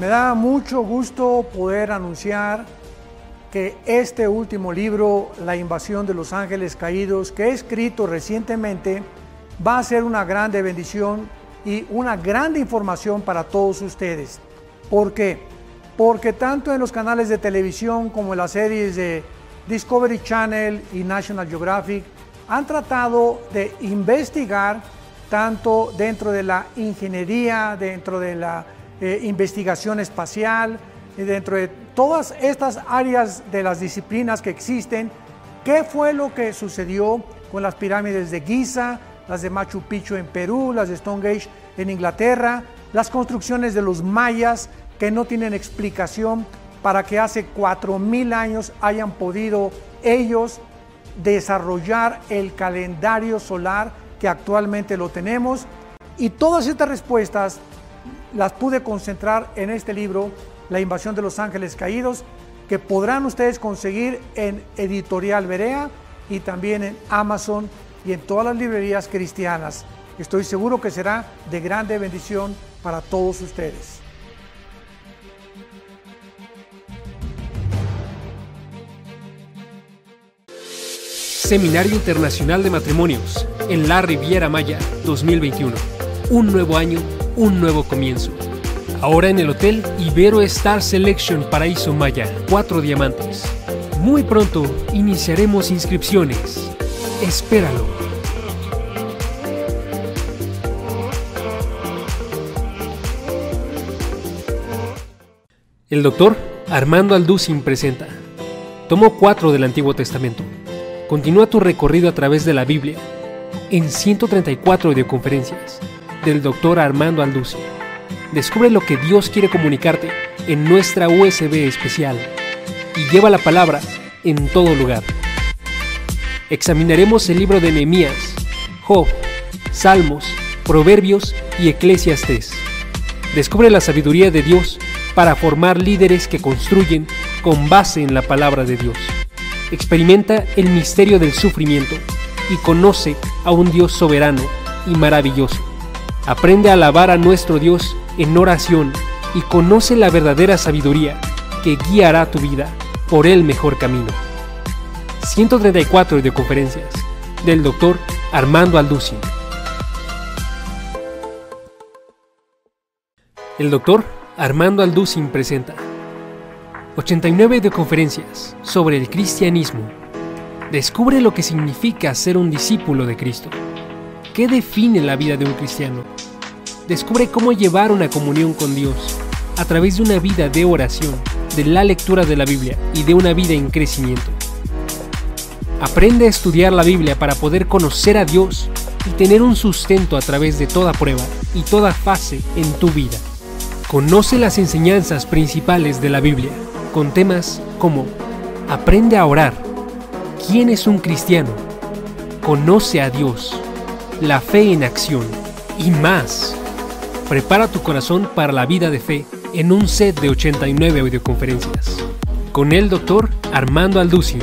Me da mucho gusto poder anunciar que este último libro, La invasión de los ángeles caídos, que he escrito recientemente, va a ser una grande bendición y una grande información para todos ustedes. ¿Por qué? Porque tanto en los canales de televisión como en las series de Discovery Channel y National Geographic han tratado de investigar tanto dentro de la ingeniería, dentro de la investigación espacial, y dentro de todas estas áreas de las disciplinas que existen, qué fue lo que sucedió con las pirámides de Giza, las de Machu Picchu en Perú, las de Stonehenge en Inglaterra, las construcciones de los mayas que no tienen explicación para que hace 4000 años hayan podido ellos desarrollar el calendario solar que actualmente lo tenemos. Y todas estas respuestas las pude concentrar en este libro, La invasión de los ángeles caídos, que podrán ustedes conseguir en Editorial Berea y también en Amazon y en todas las librerías cristianas. Estoy seguro que será de grande bendición para todos ustedes. Seminario Internacional de Matrimonios en la Riviera Maya 2021. Un nuevo año, un nuevo comienzo. Ahora en el Hotel Ibero Star Selection Paraíso Maya, 4 diamantes. Muy pronto iniciaremos inscripciones. Espéralo. El doctor Armando Alducin presenta Tomo 4 del Antiguo Testamento. Continúa tu recorrido a través de la Biblia en 134 videoconferencias del doctor Armando Alducin. Descubre lo que Dios quiere comunicarte en nuestra USB especial y lleva la palabra en todo lugar. Examinaremos el libro de Nehemías, Job, Salmos, Proverbios y Eclesiastés. Descubre la sabiduría de Dios para formar líderes que construyen con base en la palabra de Dios. Experimenta el misterio del sufrimiento y conoce a un Dios soberano y maravilloso. Aprende a alabar a nuestro Dios en oración y conoce la verdadera sabiduría que guiará tu vida por el mejor camino. 134 videoconferencias del doctor Armando Alducin. El doctor Armando Alducin presenta 89 videoconferencias sobre el cristianismo. Descubre lo que significa ser un discípulo de Cristo. ¿Qué define la vida de un cristiano? Descubre cómo llevar una comunión con Dios a través de una vida de oración, de la lectura de la Biblia y de una vida en crecimiento. Aprende a estudiar la Biblia para poder conocer a Dios y tener un sustento a través de toda prueba y toda fase en tu vida. Conoce las enseñanzas principales de la Biblia con temas como Aprende a orar, ¿quién es un cristiano? Conoce a Dios, la fe en acción y más. Prepara tu corazón para la vida de fe en un set de 89 videoconferencias con el doctor Armando Alducin.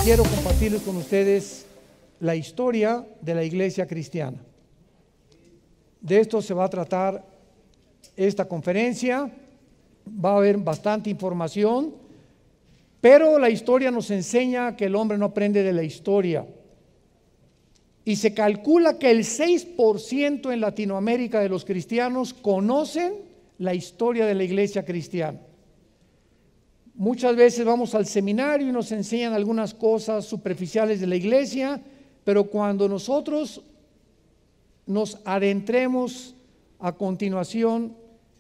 Quiero compartirles con ustedes la historia de la iglesia cristiana. De esto se va a tratar esta conferencia. Va a haber bastante información, pero la historia nos enseña que el hombre no aprende de la historia. Y se calcula que el 6% en Latinoamérica de los cristianos conocen la historia de la iglesia cristiana. Muchas veces vamos al seminario y nos enseñan algunas cosas superficiales de la iglesia, pero cuando nosotros nos adentremos a continuación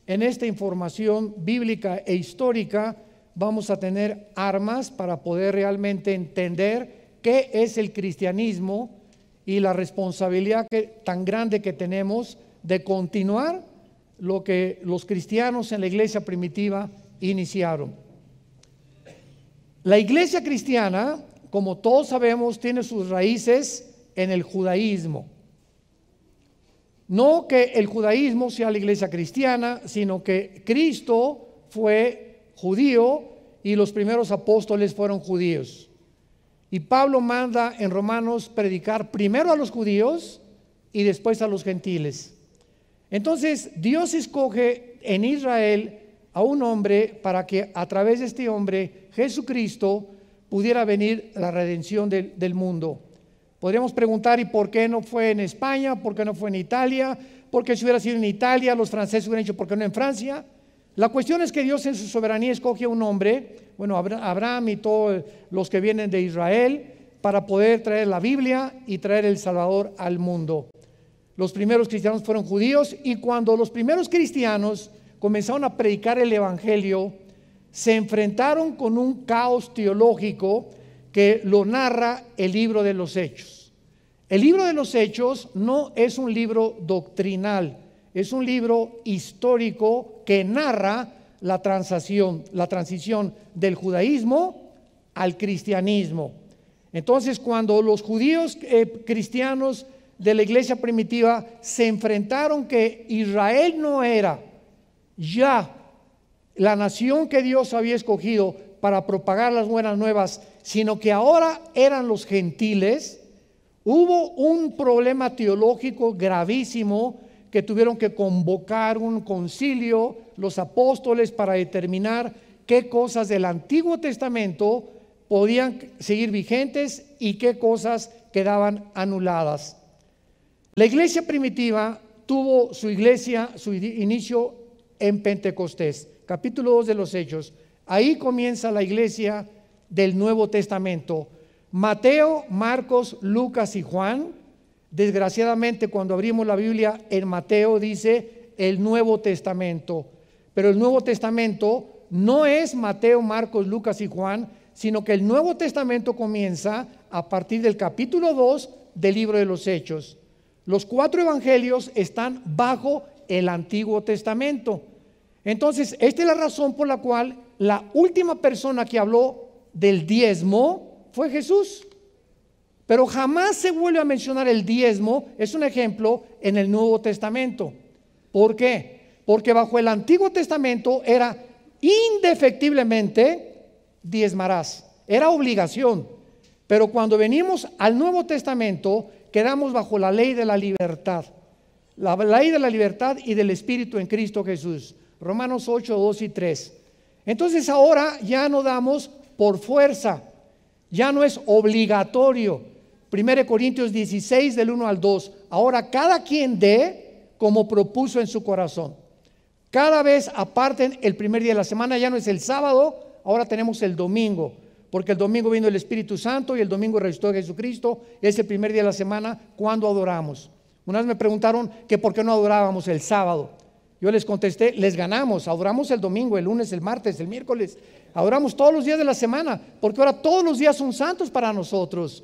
en esta información bíblica e histórica, vamos a tener armas para poder realmente entender qué es el cristianismo y la responsabilidad tan grande que tenemos de continuar lo que los cristianos en la iglesia primitiva iniciaron. La iglesia cristiana, como todos sabemos, tiene sus raíces en el judaísmo. No que el judaísmo sea la iglesia cristiana, sino que Cristo fue judío y los primeros apóstoles fueron judíos. Y Pablo manda en Romanos predicar primero a los judíos y después a los gentiles. Entonces Dios escoge en Israel a un hombre para que a través de este hombre, Jesucristo, pudiera venir la redención del mundo. Podríamos preguntar, ¿y por qué no fue en España? ¿Por qué no fue en Italia? Porque si hubiera sido en Italia, los franceses hubieran dicho, ¿por qué no en Francia? La cuestión es que Dios en su soberanía escoge a un hombre, bueno, Abraham y todos los que vienen de Israel, para poder traer la Biblia y traer el Salvador al mundo. Los primeros cristianos fueron judíos, y cuando los primeros cristianos comenzaron a predicar el evangelio, se enfrentaron con un caos teológico que lo narra el libro de los Hechos. El libro de los Hechos no es un libro doctrinal, es un libro histórico que narra la transición del judaísmo al cristianismo. Entonces, cuando los judíos cristianos de la iglesia primitiva se enfrentaron que Israel no era ya la nación que Dios había escogido para propagar las buenas nuevas, sino que ahora eran los gentiles, hubo un problema teológico gravísimo que tuvieron que convocar un concilio, los apóstoles, para determinar qué cosas del Antiguo Testamento podían seguir vigentes y qué cosas quedaban anuladas. La iglesia primitiva tuvo su inicio en Pentecostés, capítulo 2 de los Hechos. Ahí comienza la iglesia del Nuevo Testamento. Mateo, Marcos, Lucas y Juan. Desgraciadamente, cuando abrimos la Biblia en Mateo dice el Nuevo Testamento, pero el Nuevo Testamento no es Mateo, Marcos, Lucas y Juan, sino que el Nuevo Testamento comienza a partir del capítulo 2 del libro de los Hechos. Los 4 evangelios están bajo el Antiguo Testamento. Entonces, esta es la razón por la cual la última persona que habló del diezmo fue Jesús. Pero jamás se vuelve a mencionar el diezmo, es un ejemplo, en el Nuevo Testamento. ¿Por qué? Porque bajo el Antiguo Testamento era indefectiblemente diezmarás, era obligación. Pero cuando venimos al Nuevo Testamento, quedamos bajo la ley de la libertad. La ley de la libertad y del Espíritu en Cristo Jesús. Romanos 8, 2 y 3. Entonces ahora ya no damos por fuerza, ya no es obligatorio. 1 Corintios 16 del 1 al 2. Ahora cada quien dé como propuso en su corazón. Cada vez aparten el primer día de la semana, ya no es el sábado, ahora tenemos el domingo, porque el domingo vino el Espíritu Santo y el domingo resucitó Jesucristo. Es el primer día de la semana cuando adoramos. Una vez me preguntaron que por qué no adorábamos el sábado. Yo les contesté, les ganamos, adoramos el domingo, el lunes, el martes, el miércoles, adoramos todos los días de la semana, porque ahora todos los días son santos para nosotros.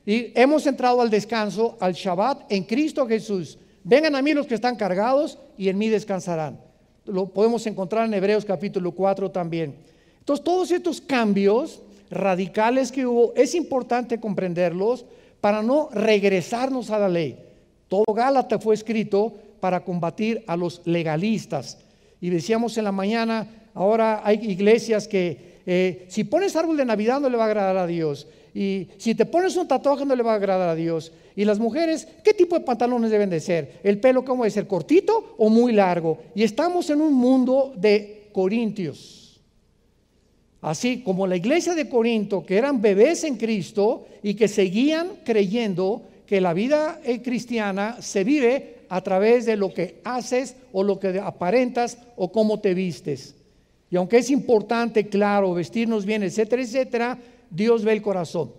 Y hemos entrado al descanso, al Shabbat, en Cristo Jesús. Vengan a mí los que están cargados y en mí descansarán. Lo podemos encontrar en Hebreos capítulo 4 también. Entonces, todos estos cambios radicales que hubo, es importante comprenderlos para no regresarnos a la ley. Todo Gálatas fue escrito para combatir a los legalistas. Y decíamos en la mañana, ahora hay iglesias que si pones árbol de Navidad no le va a agradar a Dios. Y si te pones un tatuaje no le va a agradar a Dios. Y las mujeres, ¿qué tipo de pantalones deben de ser? ¿El pelo cómo debe ser? ¿Cortito o muy largo? Y estamos en un mundo de corintios. Así como la iglesia de Corinto, que eran bebés en Cristo y que seguían creyendo que la vida cristiana se vive a través de lo que haces o lo que aparentas o cómo te vistes. Y aunque es importante, claro, vestirnos bien, etcétera, etcétera, Dios ve el corazón.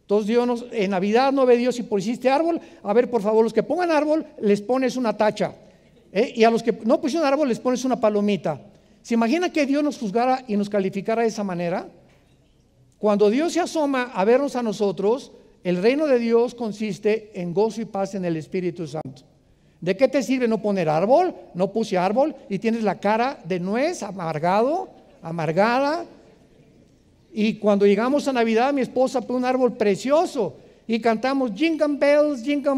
Entonces Dios en Navidad no ve Dios si pusiste árbol. A ver, por favor, los que pongan árbol les pones una tacha, y a los que no pusieron árbol les pones una palomita. ¿Se imagina que Dios nos juzgara y nos calificara de esa manera? Cuando Dios se asoma a vernos a nosotros, el reino de Dios consiste en gozo y paz en el Espíritu Santo. ¿De qué te sirve no poner árbol? No puse árbol y tienes la cara de nuez, amargada. Y cuando llegamos a Navidad, mi esposa pone un árbol precioso y cantamos Jingle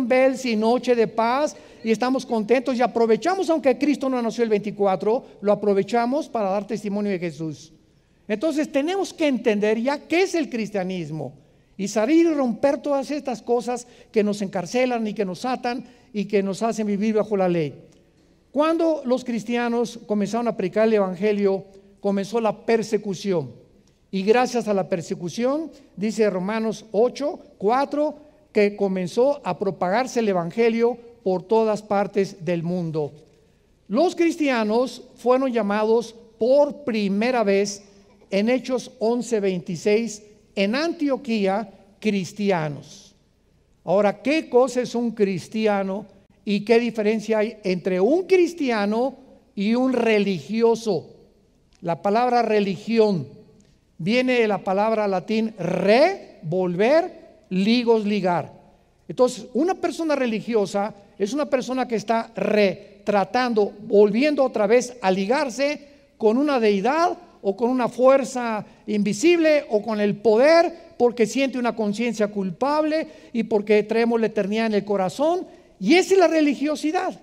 Bells y Noche de Paz y estamos contentos y aprovechamos, aunque Cristo no nació el 24, lo aprovechamos para dar testimonio de Jesús. Entonces tenemos que entender ya qué es el cristianismo y salir y romper todas estas cosas que nos encarcelan y que nos atan y que nos hacen vivir bajo la ley. Cuando los cristianos comenzaron a predicar el evangelio, comenzó la persecución. Y gracias a la persecución, dice Romanos 8:4, que comenzó a propagarse el evangelio por todas partes del mundo. Los cristianos fueron llamados por primera vez en Hechos 11:26 en Antioquía cristianos. Ahora, ¿qué cosa es un cristiano y qué diferencia hay entre un cristiano y un religioso? La palabra religión viene de la palabra latín volver, ligos, ligar. Entonces, una persona religiosa es una persona que está tratando, volviendo otra vez a ligarse con una deidad o con una fuerza invisible o con el poder, porque siente una conciencia culpable y porque traemos la eternidad en el corazón. Y esa es la religiosidad.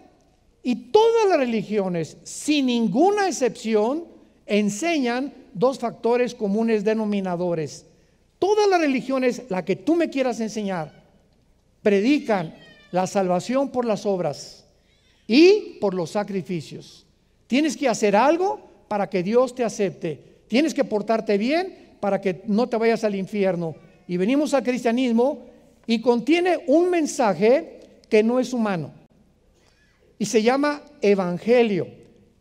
Y todas las religiones, sin ninguna excepción, enseñan dos factores comunes denominadores. Todas las religiones, la que tú me quieras enseñar, predican la salvación por las obras y por los sacrificios. Tienes que hacer algo para que Dios te acepte. Tienes que portarte bien para que no te vayas al infierno. Y venimos al cristianismo y contiene un mensaje que no es humano. Y se llama evangelio.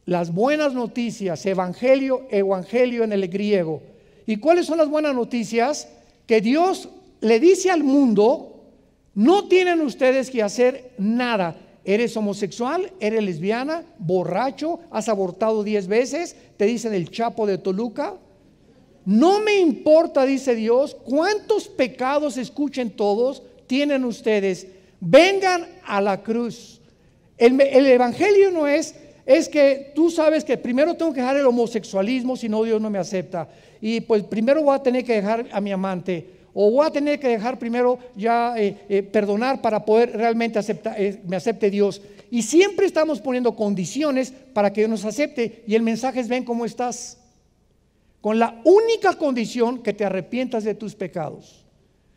Las buenas noticias, evangelio en el griego. ¿Y cuáles son las buenas noticias? Que Dios le dice al mundo: no tienen ustedes que hacer nada. Eres homosexual, eres lesbiana, borracho, has abortado 10 veces, te dicen el Chapo de Toluca. No me importa, dice Dios, cuántos pecados, escuchen todos, tienen ustedes. Vengan a la cruz. El evangelio no es que tú sabes que primero tengo que dejar el homosexualismo, si no Dios no me acepta. Y pues primero voy a tener que dejar a mi amante. O voy a tener que dejar primero ya perdonar para poder realmente me acepte Dios. Y siempre estamos poniendo condiciones para que Dios nos acepte. Y el mensaje es: ven cómo estás. Con la única condición que te arrepientas de tus pecados.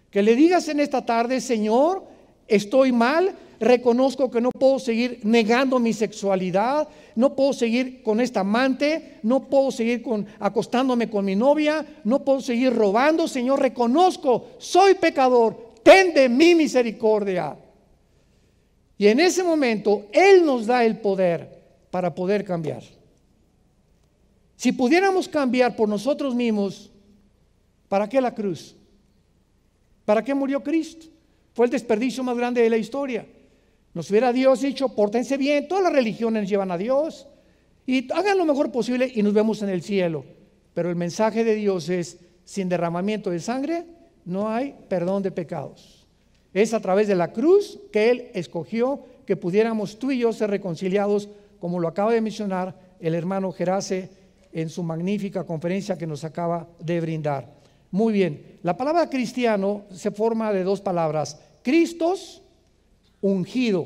Que le digas en esta tarde: Señor, estoy mal. Reconozco que no puedo seguir negando mi sexualidad, no puedo seguir con esta amante, no puedo seguir acostándome con mi novia, no puedo seguir robando. Señor, reconozco, soy pecador, ten de mí misericordia. Y en ese momento Él nos da el poder para poder cambiar. Si pudiéramos cambiar por nosotros mismos, ¿para qué la cruz? ¿Para qué murió Cristo? Fue el desperdicio más grande de la historia. Nos hubiera Dios dicho: pórtense bien, todas las religiones llevan a Dios y hagan lo mejor posible y nos vemos en el cielo. Pero el mensaje de Dios es: sin derramamiento de sangre no hay perdón de pecados. Es a través de la cruz que Él escogió que pudiéramos tú y yo ser reconciliados, como lo acaba de mencionar el hermano Gerace en su magnífica conferencia que nos acaba de brindar. Muy bien, la palabra cristiano se forma de dos palabras: Christos, ungido.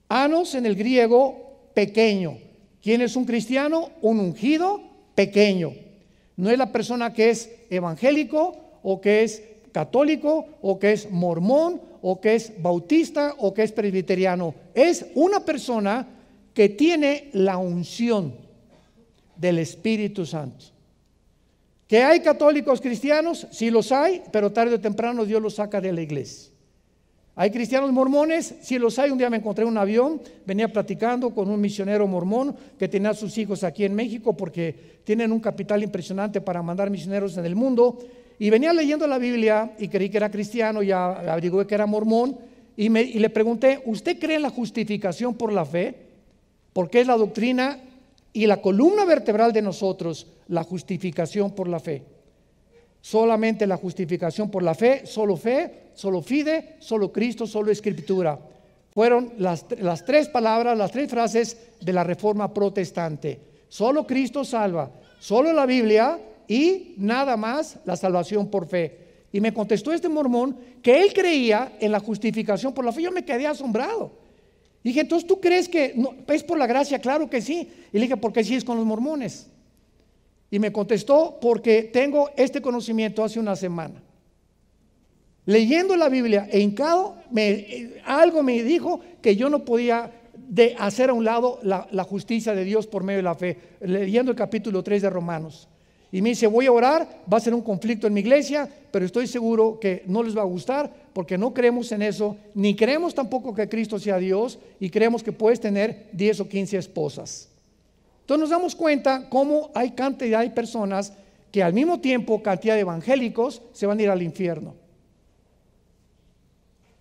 Anos en el griego, pequeño. ¿Quién es un cristiano? Un ungido pequeño. No es la persona que es evangélico o que es católico o que es mormón o que es bautista o que es presbiteriano. Es una persona que tiene la unción del Espíritu Santo. ¿Que hay católicos cristianos? Sí los hay, pero tarde o temprano Dios los saca de la iglesia. ¿Hay cristianos mormones? Sí los hay. Un día me encontré en un avión, venía platicando con un misionero mormón que tenía a sus hijos aquí en México porque tienen un capital impresionante para mandar misioneros en el mundo, y venía leyendo la Biblia y creí que era cristiano, ya averigué que era mormón y le pregunté: ¿usted cree en la justificación por la fe? Porque es la doctrina y la columna vertebral de nosotros, la justificación por la fe. Solamente la justificación por la fe, solo fide, solo Cristo, solo Escritura. fueron las tres palabras, las tres frases de la Reforma Protestante. Solo Cristo salva, solo la Biblia y nada más la salvación por fe. Y me contestó este mormón que él creía en la justificación por la fe. Yo me quedé asombrado. Dije, entonces, ¿tú crees que no, es por la gracia? Claro que sí. Y le dije, ¿por qué sí es con los mormones? Y me contestó, porque tengo este conocimiento hace una semana. Leyendo la Biblia e hincado, algo me dijo que yo no podía hacer a un lado la justicia de Dios por medio de la fe. Leyendo el capítulo 3 de Romanos. Y me dice, voy a orar, va a ser un conflicto en mi iglesia, pero estoy seguro que no les va a gustar porque no creemos en eso, ni creemos tampoco que Cristo sea Dios y creemos que puedes tener 10 o 15 esposas. Entonces nos damos cuenta cómo hay cantidad de personas que al mismo tiempo, cantidad de evangélicos, se van a ir al infierno.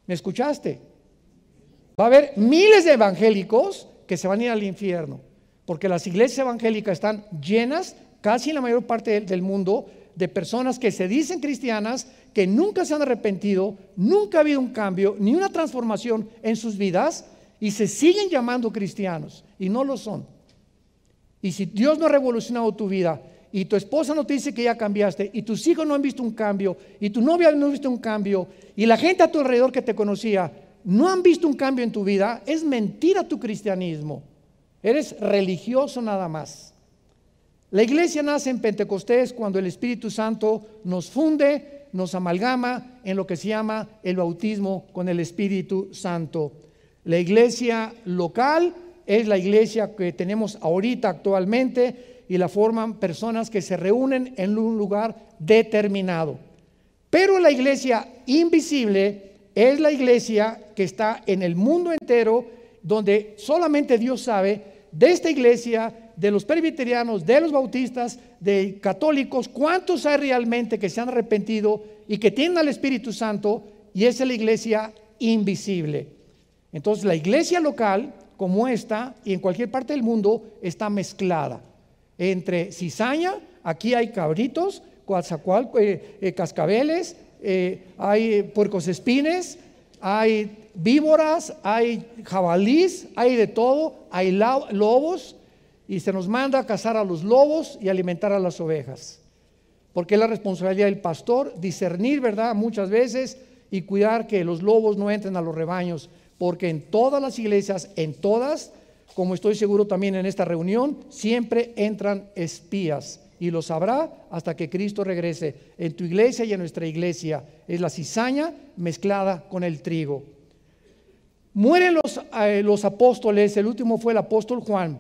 ¿Me escuchaste? Va a haber miles de evangélicos que se van a ir al infierno, porque las iglesias evangélicas están llenas, casi en la mayor parte del mundo, de personas que se dicen cristianas, que nunca se han arrepentido, nunca ha habido un cambio, ni una transformación en sus vidas, y se siguen llamando cristianos, y no lo son. Y si Dios no ha revolucionado tu vida, y tu esposa no te dice que ya cambiaste, y tus hijos no han visto un cambio, y tu novia no ha visto un cambio, y la gente a tu alrededor que te conocía no han visto un cambio en tu vida, es mentira tu cristianismo. Eres religioso nada más. La iglesia nace en Pentecostés cuando el Espíritu Santo nos funde, nos amalgama en lo que se llama el bautismo con el Espíritu Santo. La iglesia local es la iglesia que tenemos ahorita actualmente y la forman personas que se reúnen en un lugar determinado. Pero la iglesia invisible es la iglesia que está en el mundo entero, donde solamente Dios sabe de esta iglesia, de los presbiterianos, de los bautistas, de católicos, cuántos hay realmente que se han arrepentido y que tienen al Espíritu Santo, y esa es la iglesia invisible. Entonces la iglesia local, como esta, y en cualquier parte del mundo, está mezclada entre cizaña, aquí hay cabritos, cascabeles, hay puercoespines, hay víboras, hay jabalís, hay de todo, hay lobos, y se nos manda a cazar a los lobos y alimentar a las ovejas, porque es la responsabilidad del pastor discernir, ¿verdad?, muchas veces, y cuidar que los lobos no entren a los rebaños, porque en todas las iglesias, en todas, como estoy seguro también en esta reunión, siempre entran espías, y lo sabrá hasta que Cristo regrese. En tu iglesia y en nuestra iglesia es la cizaña mezclada con el trigo. Mueren los apóstoles. El último fue el apóstol Juan,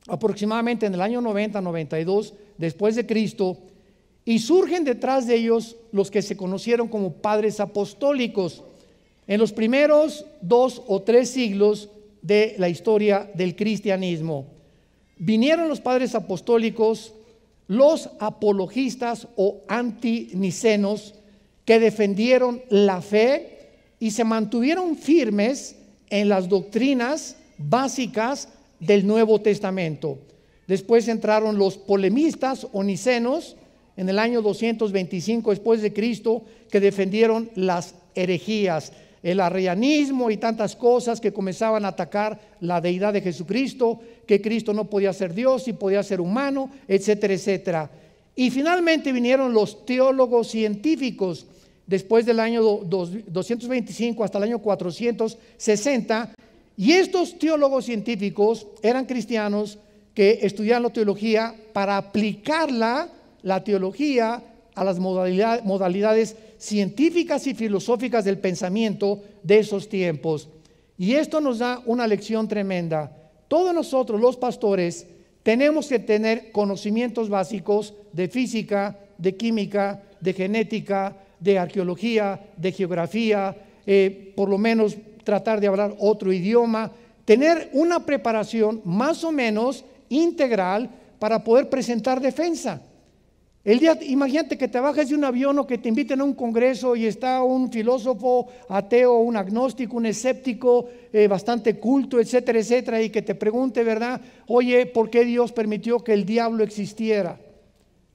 aproximadamente en el año 90-92 después de Cristo, y surgen detrás de ellos los que se conocieron como padres apostólicos en los primeros 2 o 3 siglos de la historia del cristianismo. Vinieron los padres apostólicos, los apologistas o antinicenos, que defendieron la fe y se mantuvieron firmes en las doctrinas básicas del Nuevo Testamento. Después entraron los polemistas o nicenos en el año 225 después de Cristo, que defendieron las herejías, el arrianismo y tantas cosas que comenzaban a atacar la deidad de Jesucristo, que Cristo no podía ser Dios y podía ser humano, etcétera, etcétera. Y finalmente vinieron los teólogos científicos después del año 225 hasta el año 460, y estos teólogos científicos eran cristianos que estudiaban la teología para aplicarla, la teología, a las modalidades científicas y filosóficas del pensamiento de esos tiempos. Y esto nos da una lección tremenda. Todos nosotros, los pastores, tenemos que tener conocimientos básicos de física, de química, de genética, de arqueología, de geografía, por lo menos tratar de hablar otro idioma, tener una preparación más o menos integral para poder presentar defensa. Imagínate que te bajes de un avión o que te inviten a un congreso y está un filósofo ateo, un agnóstico, un escéptico, bastante culto, etcétera, etcétera, y que te pregunte, ¿verdad? Oye, ¿por qué Dios permitió que el diablo existiera?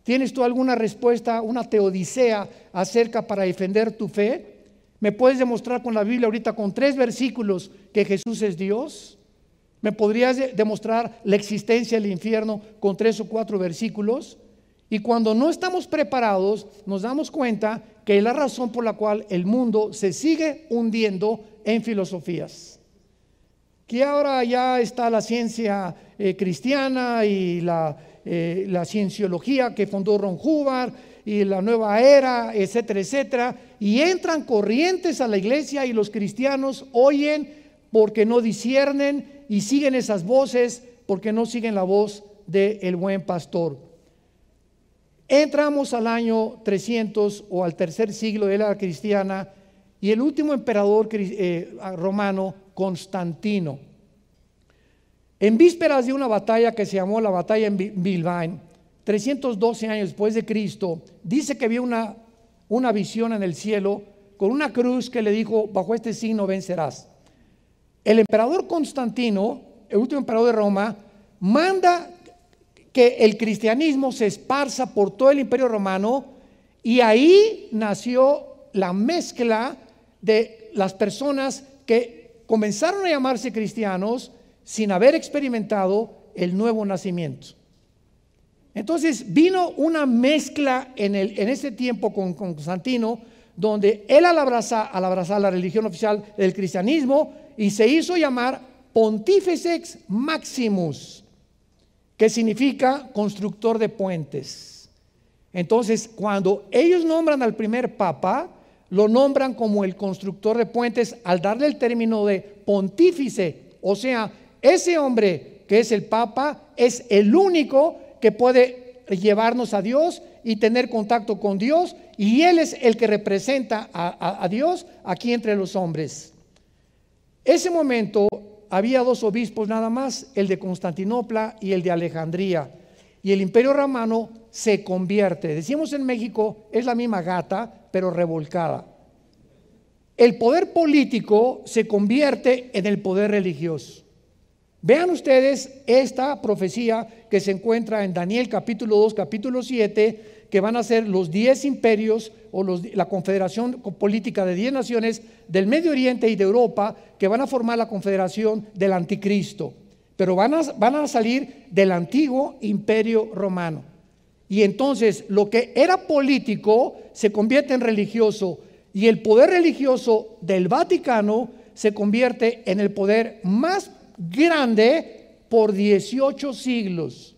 ¿Tienes tú alguna respuesta, una teodicea acerca para defender tu fe? ¿Me puedes demostrar con la Biblia ahorita con 3 versículos que Jesús es Dios? ¿Me podrías demostrar la existencia del infierno con 3 o 4 versículos? Y cuando no estamos preparados, nos damos cuenta que es la razón por la cual el mundo se sigue hundiendo en filosofías. Que ahora ya está la ciencia cristiana y la cienciología que fundó Ron Hubbard y la nueva era, etcétera, etcétera. Y entran corrientes a la iglesia y los cristianos oyen porque no disciernen y siguen esas voces porque no siguen la voz del buen pastor. Entramos al año 300 o al tercer siglo de la era cristiana y el último emperador romano, Constantino, en vísperas de una batalla que se llamó la batalla en Bilbaín, 312 años después de Cristo, dice que vio una visión en el cielo con una cruz que le dijo: bajo este signo vencerás. El emperador Constantino, el último emperador de Roma, manda que el cristianismo se esparza por todo el imperio romano, y ahí nació la mezcla de las personas que comenzaron a llamarse cristianos sin haber experimentado el nuevo nacimiento. Entonces vino una mezcla en ese tiempo con Constantino, donde él al abrazar la religión oficial del cristianismo, y se hizo llamar Pontifex Maximus, que significa constructor de puentes. Entonces, cuando ellos nombran al primer papa, lo nombran como el constructor de puentes al darle el término de pontífice. O sea, ese hombre que es el papa es el único que puede llevarnos a Dios y tener contacto con Dios, y él es el que representa a Dios aquí entre los hombres. Ese momento había 2 obispos nada más, el de Constantinopla y el de Alejandría, y el imperio romano se convierte, decimos en México, es la misma gata pero revolcada. El poder político se convierte en el poder religioso. Vean ustedes esta profecía que se encuentra en Daniel capítulo 2, capítulo 7, que van a ser los 10 imperios o la confederación política de 10 naciones del Medio Oriente y de Europa, que van a formar la confederación del anticristo, pero van a salir del antiguo imperio romano. Y entonces lo que era político se convierte en religioso, y el poder religioso del Vaticano se convierte en el poder más grande por 18 siglos.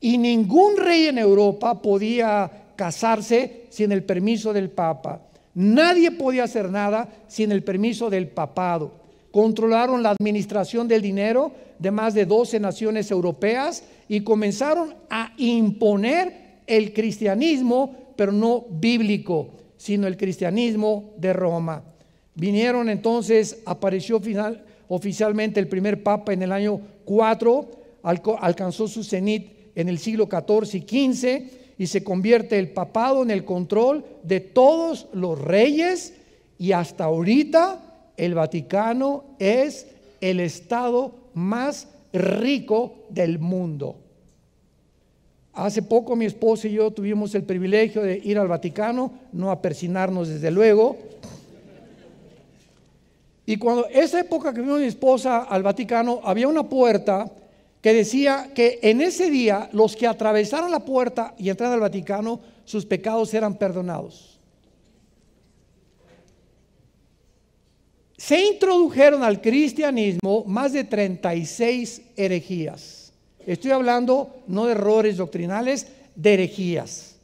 Y ningún rey en Europa podía casarse sin el permiso del Papa. Nadie podía hacer nada sin el permiso del papado. Controlaron la administración del dinero de más de 12 naciones europeas y comenzaron a imponer el cristianismo, pero no bíblico, sino el cristianismo de Roma. Vinieron entonces, apareció oficialmente el primer papa en el año 4, alcanzó su cenit en el siglo XIV y XV, y se convierte el papado en el control de todos los reyes, y hasta ahorita el Vaticano es el estado más rico del mundo. Hace poco mi esposa y yo tuvimos el privilegio de ir al Vaticano, no a persinarnos desde luego. Y cuando esa época que vino mi esposa al Vaticano, había una puerta que decía que en ese día los que atravesaron la puerta y entraron al Vaticano, sus pecados eran perdonados. Se introdujeron al cristianismo más de 36 herejías. Estoy hablando no de errores doctrinales, de herejías.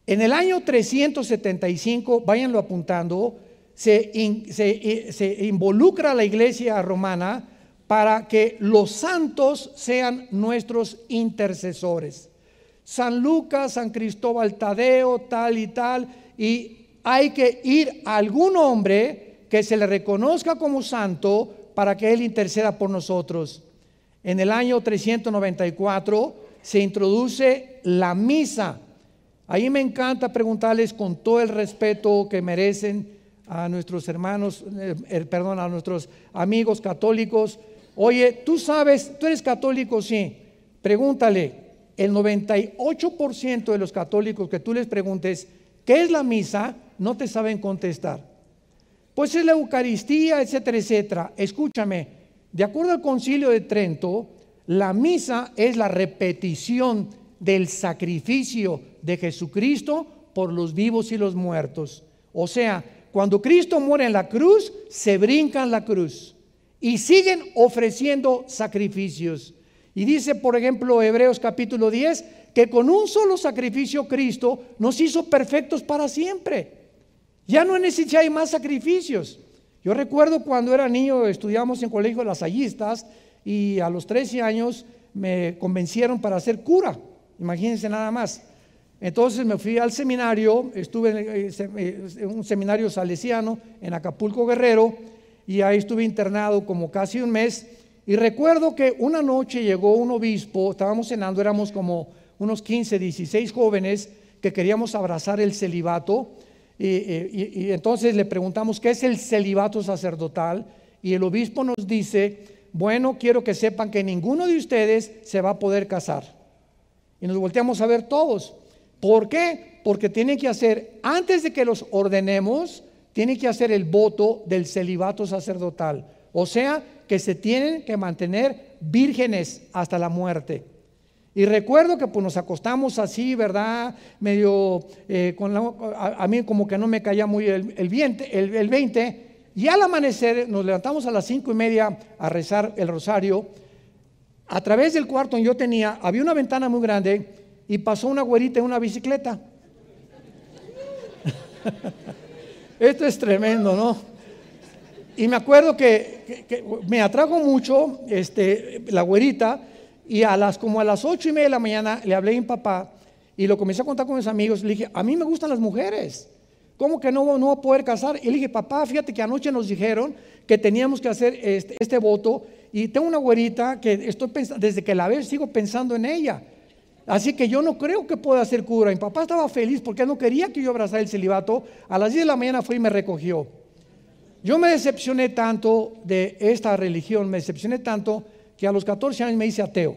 En el año 375, váyanlo apuntando, se involucra la iglesia romana para que los santos sean nuestros intercesores. San Lucas, San Cristóbal Tadeo, tal y tal, y hay que ir a algún hombre que se le reconozca como santo para que él interceda por nosotros. En el año 394 se introduce la misa. Ahí me encanta preguntarles con todo el respeto que merecen a nuestros hermanos, a nuestros amigos católicos. Oye, tú sabes, tú eres católico, sí. Pregúntale, el 98% de los católicos que tú les preguntes, ¿qué es la misa? no te saben contestar. Pues es la Eucaristía, etcétera, etcétera. Escúchame, de acuerdo al Concilio de Trento, la misa es la repetición del sacrificio de Jesucristo por los vivos y los muertos. O sea, cuando Cristo muere en la cruz, se brincan la cruz y siguen ofreciendo sacrificios. Y dice, por ejemplo, Hebreos capítulo 10, que con un solo sacrificio Cristo nos hizo perfectos para siempre. Ya no necesita más sacrificios. Yo recuerdo cuando era niño, estudiamos en colegio lasallistas y a los 13 años me convencieron para ser cura. Imagínense nada más. Entonces me fui al seminario, estuve en un seminario salesiano en Acapulco, Guerrero, y ahí estuve internado como casi un mes. Y recuerdo que una noche llegó un obispo, estábamos cenando, éramos como unos 15, 16 jóvenes que queríamos abrazar el celibato. Y entonces le preguntamos qué es el celibato sacerdotal, y el obispo nos dice: bueno, quiero que sepan que ninguno de ustedes se va a poder casar. Y nos volteamos a ver todos. ¿Por qué? Porque tienen que hacer, antes de que los ordenemos, tienen que hacer el voto del celibato sacerdotal. O sea, que se tienen que mantener vírgenes hasta la muerte. Y recuerdo que pues nos acostamos así, ¿verdad? Medio, a mí como que no me caía muy el 20, y al amanecer nos levantamos a las 5:30 a rezar el rosario. A través del cuarto yo tenía, había una ventana muy grande y pasó una güerita en una bicicleta. Esto es tremendo, ¿no? Y me acuerdo que me atrajo mucho la güerita. Y como a las 8:30 de la mañana le hablé a mi papá y lo comencé a contar con mis amigos. Le dije: a mí me gustan las mujeres, ¿cómo que no voy a poder casar? Y le dije: papá, fíjate que anoche nos dijeron que teníamos que hacer este voto, y tengo una güerita que estoy pensando, desde que la veo sigo pensando en ella, así que yo no creo que pueda ser cura. Mi papá estaba feliz porque no quería que yo abrazara el celibato. A las 10 de la mañana fue y me recogió. Yo me decepcioné tanto de esta religión, me decepcioné tanto que a los 14 años me hice ateo.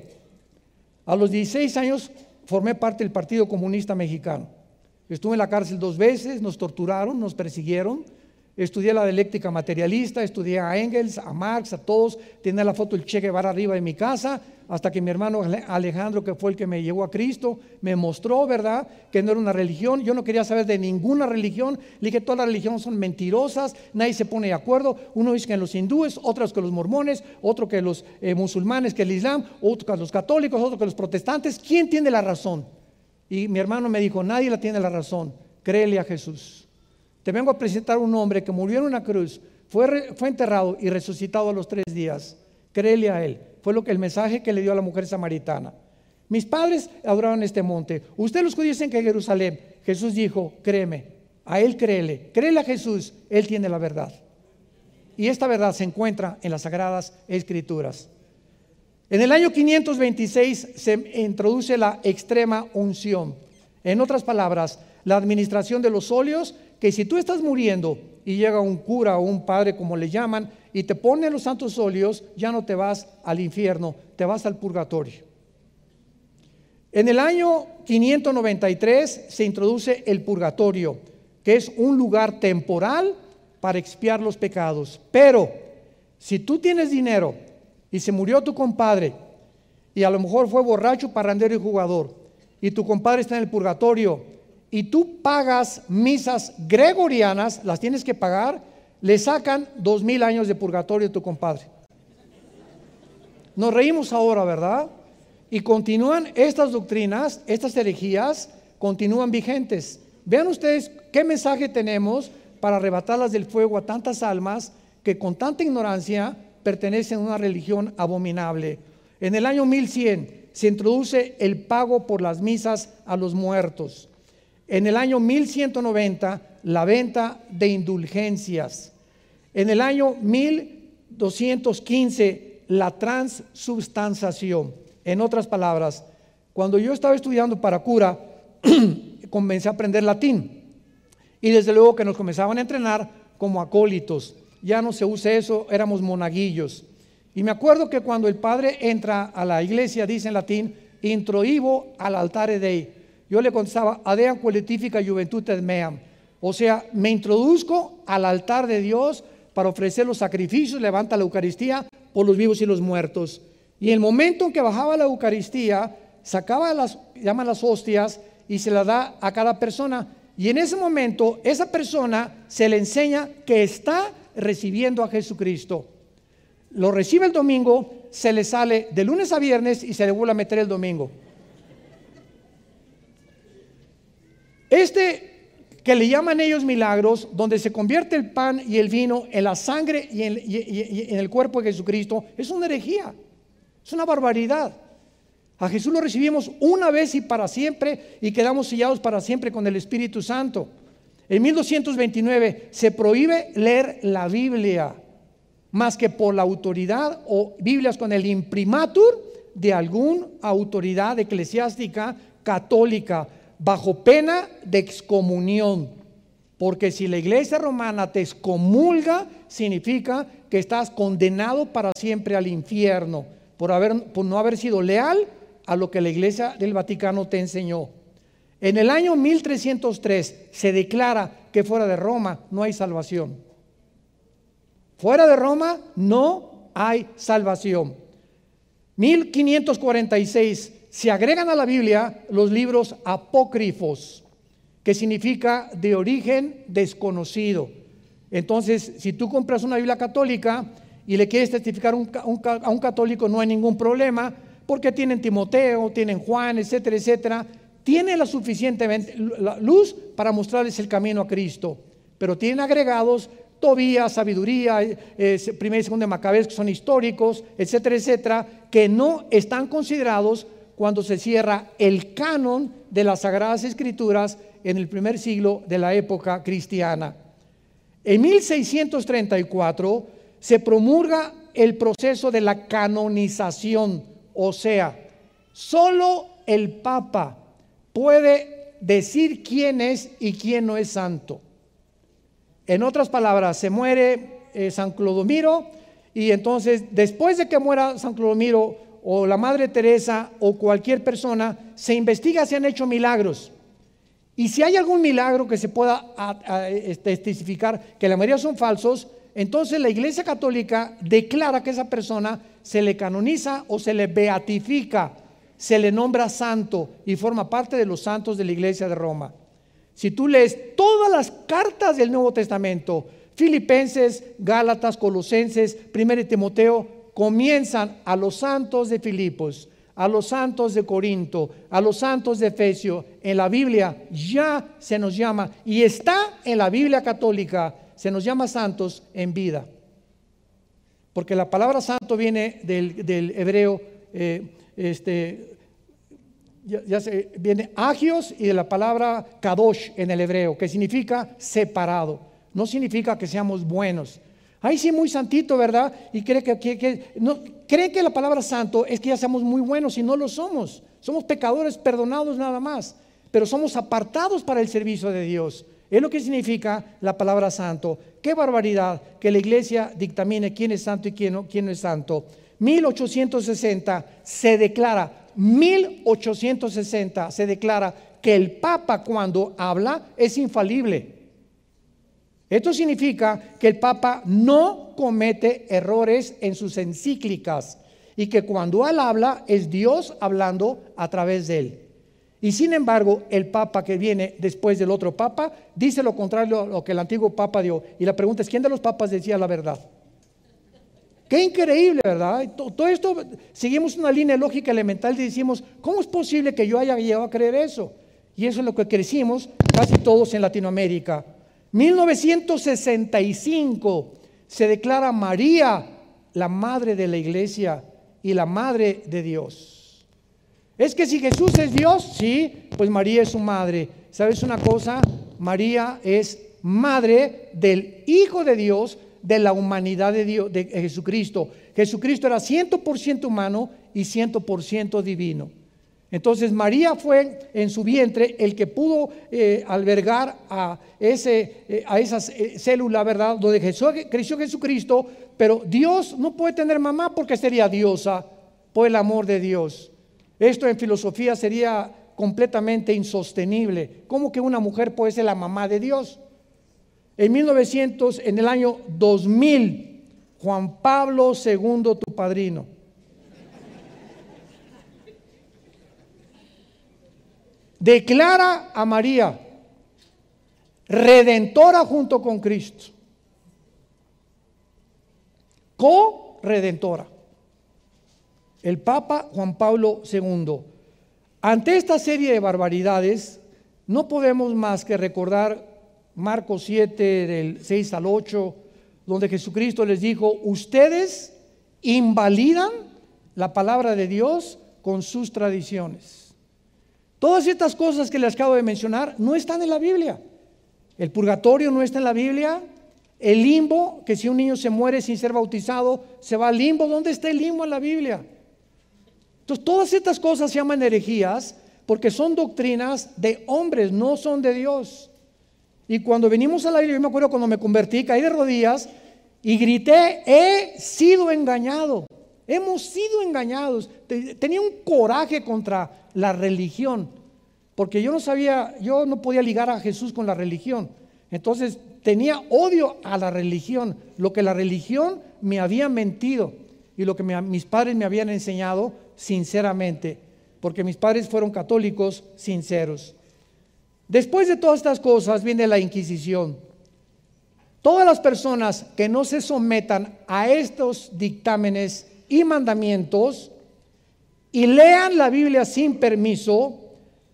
A los 16 años formé parte del Partido Comunista Mexicano. Estuve en la cárcel 2 veces, nos torturaron, nos persiguieron. Estudié la dialéctica materialista, estudié a Engels, a Marx, a todos. Tenía la foto del Che Guevara arriba de mi casa, hasta que mi hermano Alejandro, que fue el que me llevó a Cristo, me mostró, ¿verdad?, que no era una religión. Yo no quería saber de ninguna religión. Le dije: todas las religiones son mentirosas, nadie se pone de acuerdo. Uno dice que los hindúes, otros que los mormones, otro que los musulmanes, que el Islam, otro que los católicos, otro que los protestantes. ¿Quién tiene la razón? Y mi hermano me dijo: nadie la tiene la razón, créele a Jesús. Te vengo a presentar un hombre que murió en una cruz, fue enterrado y resucitado a los 3 días. Créele a él. Fue el mensaje que le dio a la mujer samaritana. Mis padres adoraron este monte. Ustedes los judíos dicen que Jerusalén. Jesús dijo: créeme, a él créele. Créele a Jesús, él tiene la verdad. Y esta verdad se encuentra en las Sagradas Escrituras. En el año 526 se introduce la extrema unción. En otras palabras, la administración de los óleos, que si tú estás muriendo y llega un cura o un padre, como le llaman, y te pone los santos óleos, ya no te vas al infierno, te vas al purgatorio. En el año 593 se introduce el purgatorio, que es un lugar temporal para expiar los pecados. Pero si tú tienes dinero y se murió tu compadre, y a lo mejor fue borracho, parrandero y jugador, y tu compadre está en el purgatorio, y tú pagas misas gregorianas, las tienes que pagar, le sacan 2000 años de purgatorio a tu compadre. Nos reímos ahora, ¿verdad? Y continúan estas doctrinas, estas herejías, continúan vigentes. Vean ustedes qué mensaje tenemos para arrebatarlas del fuego a tantas almas que con tanta ignorancia pertenecen a una religión abominable. En el año 1100 se introduce el pago por las misas a los muertos. En el año 1190, la venta de indulgencias. En el año 1215, la transubstanciación. En otras palabras, cuando yo estaba estudiando para cura, comencé a aprender latín. Y desde luego que nos comenzaban a entrenar como acólitos. Ya no se usa eso, éramos monaguillos. Y me acuerdo que cuando el padre entra a la iglesia, dice en latín: introibo al altare Dei. Yo le contestaba: adeam qualifica juventutem meam. O sea, me introduzco al altar de Dios para ofrecer los sacrificios, levanta la Eucaristía por los vivos y los muertos. Y el momento en que bajaba la Eucaristía, sacaba llaman las hostias y se las da a cada persona. Y en ese momento, esa persona se le enseña que está recibiendo a Jesucristo. Lo recibe el domingo, se le sale de lunes a viernes y se le vuelve a meter el domingo. Que le llaman ellos milagros, donde se convierte el pan y el vino en la sangre y en el cuerpo de Jesucristo, es una herejía, es una barbaridad. A Jesús lo recibimos una vez y para siempre y quedamos sellados para siempre con el Espíritu Santo. En 1229 se prohíbe leer la Biblia más que por la autoridad o Biblias con el imprimatur de alguna autoridad eclesiástica católica, bajo pena de excomunión, porque si la iglesia romana te excomulga, significa que estás condenado para siempre al infierno, por no haber sido leal a lo que la iglesia del Vaticano te enseñó. En el año 1303 se declara que fuera de Roma no hay salvación. Fuera de Roma no hay salvación. 1546 se agregan a la Biblia los libros apócrifos, que significa de origen desconocido. Entonces, si tú compras una Biblia católica y le quieres testificar a un católico, no hay ningún problema, porque tienen Timoteo, tienen Juan, etcétera, etcétera. Tiene la suficiente luz para mostrarles el camino a Cristo, pero tienen agregados Tobías, Sabiduría, Primera y Segunda de Macabeos, que son históricos, etcétera, etcétera, que no están considerados cuando se cierra el canon de las Sagradas Escrituras en el primer siglo de la época cristiana. En 1634 se promulga el proceso de la canonización, o sea, solo el Papa puede decir quién es y quién no es santo. En otras palabras, se muere San Clodomiro y entonces después de que muera San Clodomiro o la Madre Teresa o cualquier persona, se investiga si han hecho milagros. Y si hay algún milagro que se pueda testificar que la mayoría son falsos, entonces la Iglesia Católica declara que esa persona se le canoniza o se le beatifica, se le nombra santo y forma parte de los santos de la Iglesia de Roma. Si tú lees todas las cartas del Nuevo Testamento, Filipenses, Gálatas, Colosenses, 1 Timoteo, comienzan a los santos de Filipos, a los santos de Corinto, a los santos de Efesio. En la Biblia ya se nos llama, y está en la Biblia católica, se nos llama santos en vida. Porque la palabra santo viene del hebreo, viene agios y de la palabra kadosh en el hebreo, que significa separado. No significa que seamos buenos. Ay, sí, muy santito, ¿verdad? Y creen que la palabra santo es que ya seamos muy buenos y no lo somos. Somos pecadores perdonados nada más, pero somos apartados para el servicio de Dios. Es lo que significa la palabra santo. Qué barbaridad que la iglesia dictamine quién es santo y quién no es santo. 1860 se declara, 1860 se declara que el Papa cuando habla es infalible. Esto significa que el Papa no comete errores en sus encíclicas y que cuando él habla es Dios hablando a través de él. Y sin embargo, el Papa que viene después del otro Papa dice lo contrario a lo que el antiguo Papa dio. Y la pregunta es, ¿quién de los papas decía la verdad? Qué increíble, ¿verdad? Todo esto, seguimos una línea lógica elemental y decimos, ¿cómo es posible que yo haya llegado a creer eso? Y eso es lo que crecimos casi todos en Latinoamérica. 1965 se declara María la madre de la iglesia y la madre de Dios. Es que si Jesús es Dios, sí, pues María es su madre. ¿Sabes una cosa? María es madre del Hijo de Dios, de la humanidad de Dios, de Jesucristo. Jesucristo era 100% humano y 100% divino. Entonces María fue en su vientre el que pudo albergar a esa célula, ¿verdad? Donde creció Jesucristo, pero Dios no puede tener mamá porque sería diosa por el amor de Dios. Esto en filosofía sería completamente insostenible. ¿Cómo que una mujer puede ser la mamá de Dios? en el año 2000, Juan Pablo II, tu padrino. Declara a María redentora junto con Cristo. Co-redentora. El Papa Juan Pablo II. Ante esta serie de barbaridades, no podemos más que recordar Marcos 7, del 6 al 8, donde Jesucristo les dijo: ustedes invalidan la palabra de Dios con sus tradiciones. Todas estas cosas que les acabo de mencionar no están en la Biblia. El purgatorio no está en la Biblia. El limbo, que si un niño se muere sin ser bautizado, se va al limbo. ¿Dónde está el limbo en la Biblia? Entonces, todas estas cosas se llaman herejías porque son doctrinas de hombres, no son de Dios. Y cuando venimos a la Biblia, yo me acuerdo cuando me convertí, caí de rodillas y grité: he sido engañado. Hemos sido engañados. Tenía un coraje contra la religión, porque yo no podía ligar a Jesús con la religión. Entonces tenía odio a la religión, lo que la religión me había mentido y lo que mis padres me habían enseñado sinceramente, porque mis padres fueron católicos sinceros. Después de todas estas cosas viene la Inquisición. Todas las personas que no se sometan a estos dictámenes y mandamientos y lean la Biblia sin permiso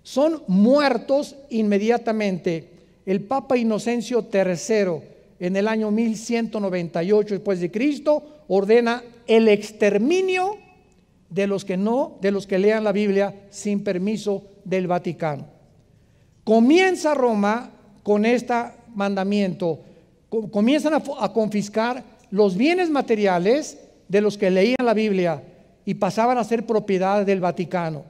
son muertos inmediatamente. El Papa Inocencio III, en el año 1198 después de Cristo, ordena el exterminio de los que lean la Biblia sin permiso del Vaticano. Comienza Roma con este mandamiento. Comienzan a confiscar los bienes materiales de los que leían la Biblia y pasaban a ser propiedad del Vaticano.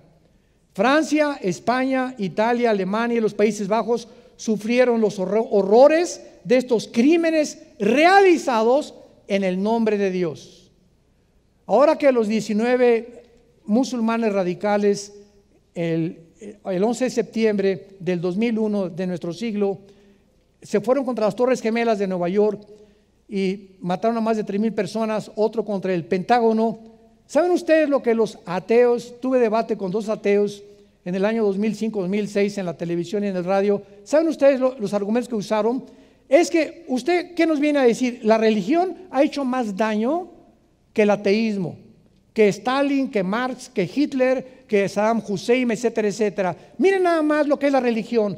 Francia, España, Italia, Alemania y los Países Bajos sufrieron los horrores de estos crímenes realizados en el nombre de Dios. Ahora que los 19 musulmanes radicales, el 11 de septiembre del 2001 de nuestro siglo, se fueron contra las Torres Gemelas de Nueva York y mataron a más de 3,000 personas, otro contra el Pentágono. ¿Saben ustedes lo que los ateos? Tuve debate con 2 ateos en el año 2005-2006 en la televisión y en el radio. ¿Saben ustedes los argumentos que usaron? Es que usted, ¿qué nos viene a decir? La religión ha hecho más daño que el ateísmo, que Stalin, que Marx, que Hitler, que Saddam Hussein, etcétera, etcétera. Miren nada más lo que es la religión.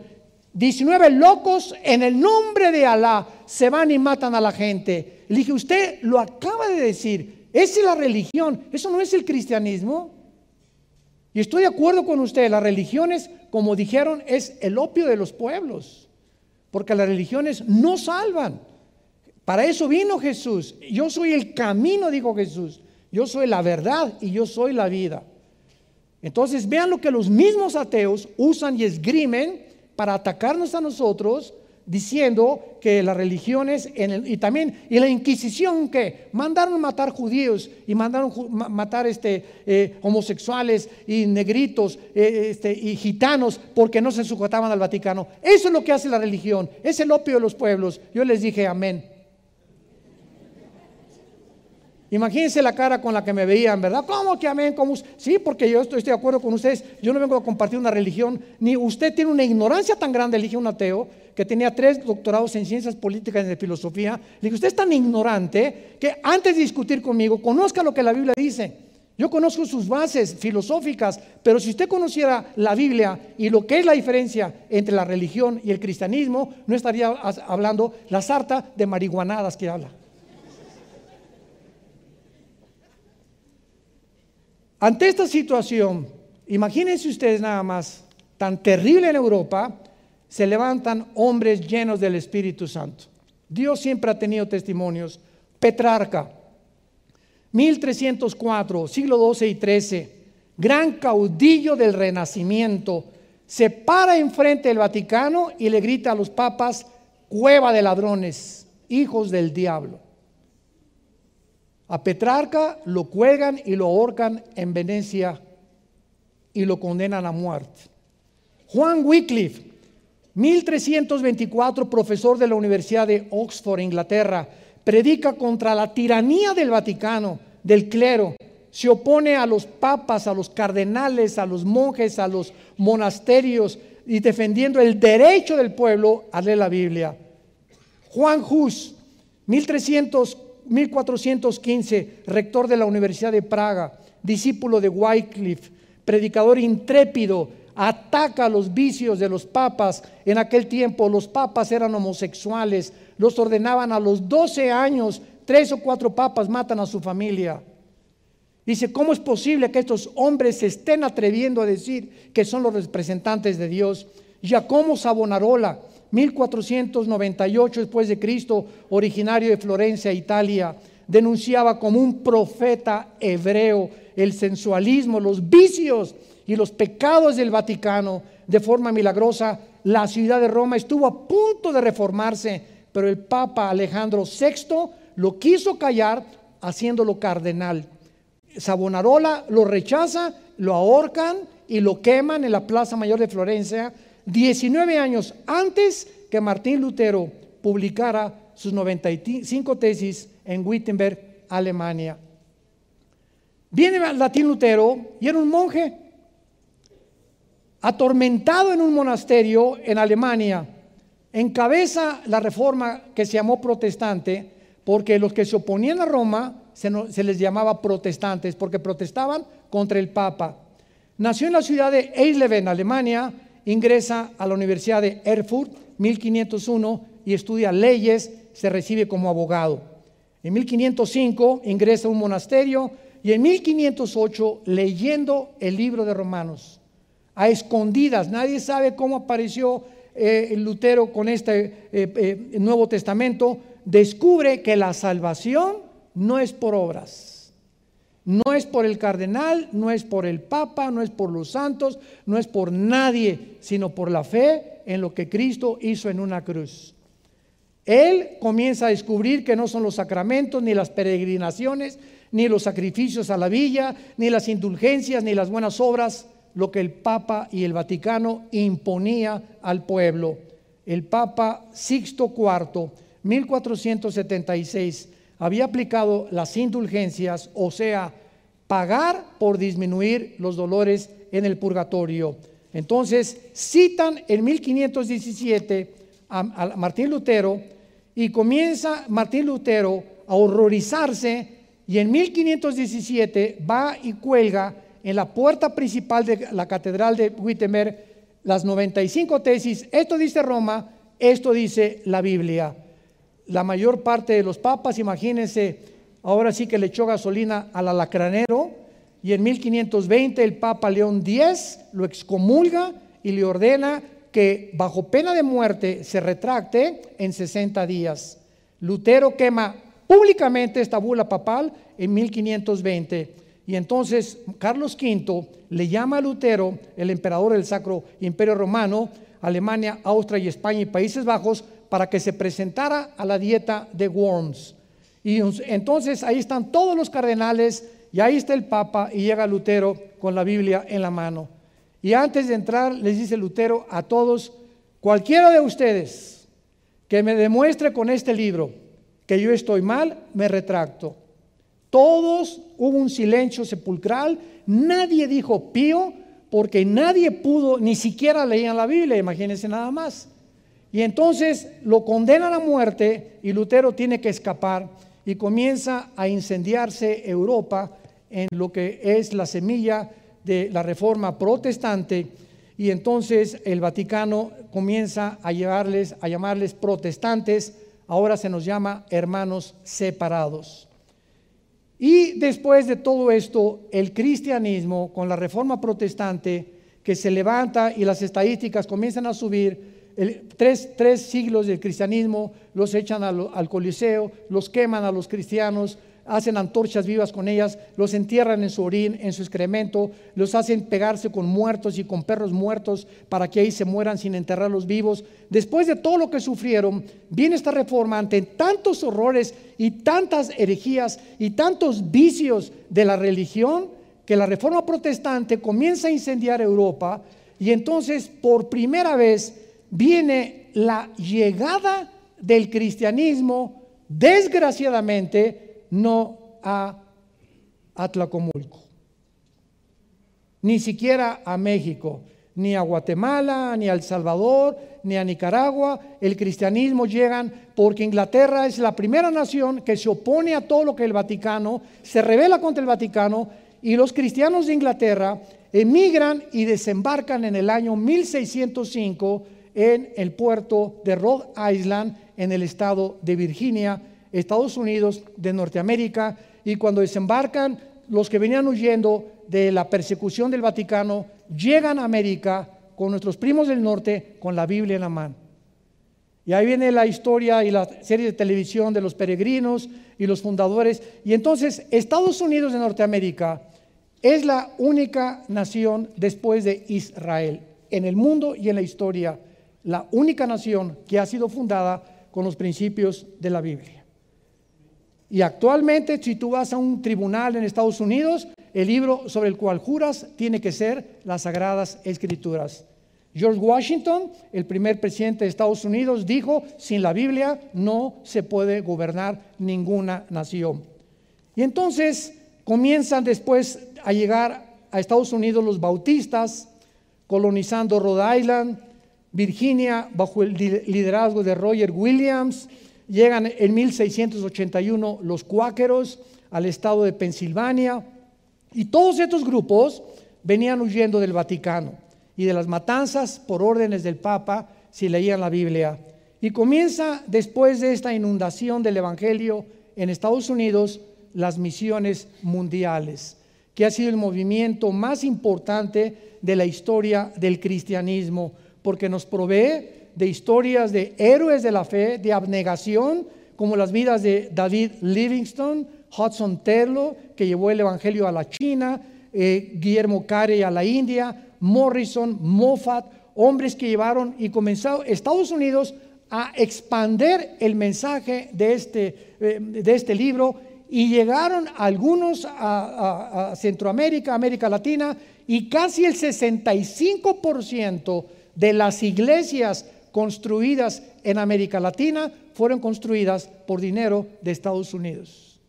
19 locos en el nombre de Alá se van y matan a la gente. Le dije: usted lo acaba de decir, esa es la religión, eso no es el cristianismo. Y estoy de acuerdo con usted, las religiones, como dijeron, es el opio de los pueblos, porque las religiones no salvan. Para eso vino Jesús. Yo soy el camino, dijo Jesús. Yo soy la verdad y yo soy la vida. Entonces vean lo que los mismos ateos usan y esgrimen para atacarnos a nosotros, diciendo que las religiones y la Inquisición, que mandaron matar judíos y mandaron matar homosexuales y negritos y gitanos porque no se sujetaban al Vaticano. Eso es lo que hace la religión, es el opio de los pueblos. Yo les dije amén. Imagínense la cara con la que me veían, ¿verdad? ¿Cómo que amén? ¿Cómo? Sí, porque yo estoy de acuerdo con ustedes. Yo no vengo a compartir una religión, ni usted tiene una ignorancia tan grande. Elige un ateo que tenía 3 doctorados en ciencias políticas y de filosofía. Le dije: usted es tan ignorante que antes de discutir conmigo, conozca lo que la Biblia dice. Yo conozco sus bases filosóficas, pero si usted conociera la Biblia y lo que es la diferencia entre la religión y el cristianismo, no estaría hablando la sarta de marihuanadas que habla. Ante esta situación, imagínense ustedes nada más, tan terrible en Europa, se levantan hombres llenos del Espíritu Santo. Dios siempre ha tenido testimonios. Petrarca, 1304, siglo XII y XIII, gran caudillo del Renacimiento, se para enfrente del Vaticano y le grita a los papas: cueva de ladrones, hijos del diablo. A Petrarca lo cuelgan y lo ahorcan en Venecia y lo condenan a muerte. Juan Wycliffe, 1324, profesor de la Universidad de Oxford, Inglaterra, predica contra la tiranía del Vaticano, del clero. Se opone a los papas, a los cardenales, a los monjes, a los monasterios, y defendiendo el derecho del pueblo a leer la Biblia. Juan Hus, 1415, rector de la Universidad de Praga, discípulo de Wycliffe, predicador intrépido, ataca los vicios de los papas. En aquel tiempo los papas eran homosexuales, los ordenaban a los 12 años, 3 o 4 papas matan a su familia. Dice, ¿cómo es posible que estos hombres se estén atreviendo a decir que son los representantes de Dios? Giacomo Savonarola, 1498 después de Cristo, originario de Florencia, Italia, denunciaba como un profeta hebreo el sensualismo, los vicios y los pecados del Vaticano. De forma milagrosa, la ciudad de Roma estuvo a punto de reformarse, pero el Papa Alejandro VI lo quiso callar haciéndolo cardenal. Savonarola lo rechaza, lo ahorcan y lo queman en la Plaza Mayor de Florencia, 19 años antes que Martín Lutero publicara sus 95 tesis en Wittenberg, Alemania. Viene Martín Lutero y era un monje atormentado en un monasterio en Alemania. Encabeza la reforma que se llamó protestante, porque los que se oponían a Roma se les llamaba protestantes, porque protestaban contra el Papa. Nació en la ciudad de Eisleben, Alemania, ingresa a la Universidad de Erfurt, 1501, y estudia leyes, se recibe como abogado. En 1505 ingresa a un monasterio y en 1508 leyendo el libro de Romanos, a escondidas, nadie sabe cómo apareció Lutero con este Nuevo Testamento, descubre que la salvación no es por obras, no es por el cardenal, no es por el papa, no es por los santos, no es por nadie, sino por la fe en lo que Cristo hizo en una cruz. Él comienza a descubrir que no son los sacramentos, ni las peregrinaciones, ni los sacrificios a la villa, ni las indulgencias, ni las buenas obras, lo que el Papa y el Vaticano imponía al pueblo. El Papa Sixto IV, 1476, había aplicado las indulgencias, o sea, pagar por disminuir los dolores en el purgatorio. Entonces citan en 1517 a Martín Lutero y comienza Martín Lutero a horrorizarse, y en 1517 va y cuelga en la puerta principal de la catedral de Wittenberg las 95 tesis. Esto dice Roma, esto dice la Biblia. La mayor parte de los papas, imagínense, ahora sí que le echó gasolina al alacranero, y en 1520 el Papa León X lo excomulga y le ordena que bajo pena de muerte se retracte en 60 días. Lutero quema públicamente esta bula papal en 1520, y entonces Carlos V le llama a Lutero, el emperador del Sacro Imperio Romano, Alemania, Austria y España y Países Bajos, para que se presentara a la dieta de Worms. Y entonces ahí están todos los cardenales y ahí está el Papa, y llega Lutero con la Biblia en la mano. Y antes de entrar les dice Lutero a todos: cualquiera de ustedes que me demuestre con este libro que yo estoy mal, me retracto. Todos, hubo un silencio sepulcral, nadie dijo pío, porque nadie pudo, ni siquiera leían la Biblia, imagínense nada más. Y entonces lo condenan a muerte y Lutero tiene que escapar, y comienza a incendiarse Europa en lo que es la semilla de la reforma protestante, y entonces el Vaticano comienza a llamarles protestantes. Ahora se nos llama hermanos separados. Y después de todo esto, el cristianismo con la reforma protestante que se levanta, y las estadísticas comienzan a subir, tres siglos del cristianismo, los echan al Coliseo, los queman a los cristianos, hacen antorchas vivas con ellas, los entierran en su orín, en su excremento, los hacen pegarse con muertos y con perros muertos para que ahí se mueran sin enterrarlos vivos. Después de todo lo que sufrieron, viene esta reforma ante tantos horrores y tantas herejías y tantos vicios de la religión, que la reforma protestante comienza a incendiar Europa, y entonces por primera vez viene la llegada del cristianismo, desgraciadamente, no a Tlacomulco, ni siquiera a México, ni a Guatemala, ni a El Salvador, ni a Nicaragua. El cristianismo llega porque Inglaterra es la primera nación que se opone a todo lo que el Vaticano, se rebela contra el Vaticano, y los cristianos de Inglaterra emigran y desembarcan en el año 1605 en el puerto de Rhode Island, en el estado de Virginia, Estados Unidos de Norteamérica. Y cuando desembarcan, los que venían huyendo de la persecución del Vaticano llegan a América con nuestros primos del norte con la Biblia en la mano. Y ahí viene la historia y la serie de televisión de los peregrinos y los fundadores. Y entonces Estados Unidos de Norteamérica es la única nación después de Israel en el mundo y en la historia, la única nación que ha sido fundada con los principios de la Biblia. Y actualmente, si tú vas a un tribunal en Estados Unidos, el libro sobre el cual juras tiene que ser las Sagradas Escrituras. George Washington, el primer presidente de Estados Unidos, dijo: sin la Biblia no se puede gobernar ninguna nación. Y entonces comienzan después a llegar a Estados Unidos los bautistas, colonizando Rhode Island, Virginia, bajo el liderazgo de Roger Williams. Llegan en 1681 los cuáqueros al estado de Pensilvania, y todos estos grupos venían huyendo del Vaticano y de las matanzas por órdenes del Papa si leían la Biblia. Y comienza, después de esta inundación del Evangelio en Estados Unidos, las misiones mundiales, que ha sido el movimiento más importante de la historia del cristianismo, porque nos provee de historias de héroes de la fe, de abnegación, como las vidas de David Livingstone, Hudson Taylor, que llevó el Evangelio a la China, Guillermo Carey a la India, Morrison, Moffat, hombres que llevaron y comenzó Estados Unidos a expandir el mensaje de este libro, y llegaron algunos a Centroamérica, América Latina, y casi el 65% de las iglesias construidas en América Latina fueron construidas por dinero de Estados Unidos.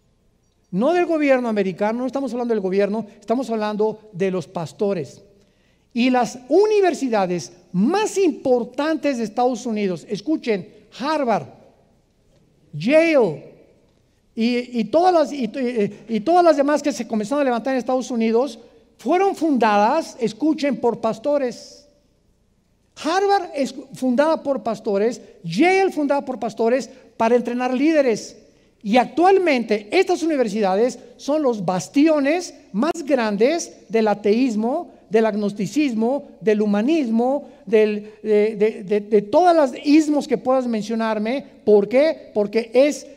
No del gobierno americano, no estamos hablando del gobierno, estamos hablando de los pastores. Y las universidades más importantes de Estados Unidos, escuchen, Harvard, Yale y todas las demás que se comenzaron a levantar en Estados Unidos, fueron fundadas, escuchen, por pastores. Harvard es fundada por pastores, Yale fundada por pastores para entrenar líderes. Y actualmente estas universidades son los bastiones más grandes del ateísmo, del agnosticismo, del humanismo, de todas las ismos que puedas mencionarme. ¿Por qué? Porque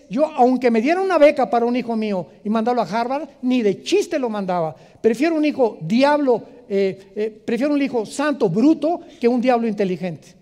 yo, aunque me dieran una beca para un hijo mío y mandarlo a Harvard, ni de chiste lo mandaba. Prefiero un hijo diablo, prefiero un hijo santo bruto que un diablo inteligente.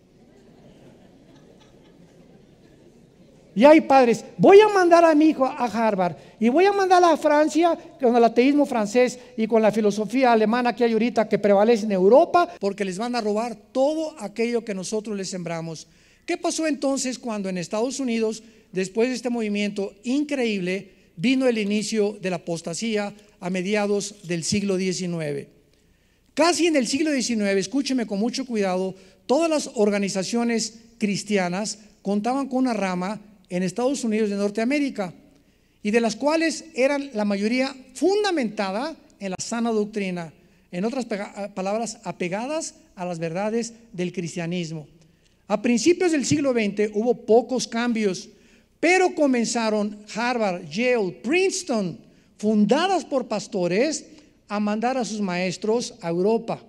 Y hay padres, voy a mandar a mi hijo a Harvard y voy a mandarla a Francia con el ateísmo francés y con la filosofía alemana que hay ahorita que prevalece en Europa, porque les van a robar todo aquello que nosotros les sembramos. ¿Qué pasó entonces cuando en Estados Unidos, después de este movimiento increíble, vino el inicio de la apostasía a mediados del siglo XIX? Casi en el siglo XIX, escúcheme con mucho cuidado, todas las organizaciones cristianas contaban con una rama en Estados Unidos de Norteamérica, y de las cuales eran la mayoría fundamentada en la sana doctrina, en otras palabras, apegadas a las verdades del cristianismo. A principios del siglo XX hubo pocos cambios, pero comenzaron Harvard, Yale, Princeton, fundadas por pastores, a mandar a sus maestros a Europa.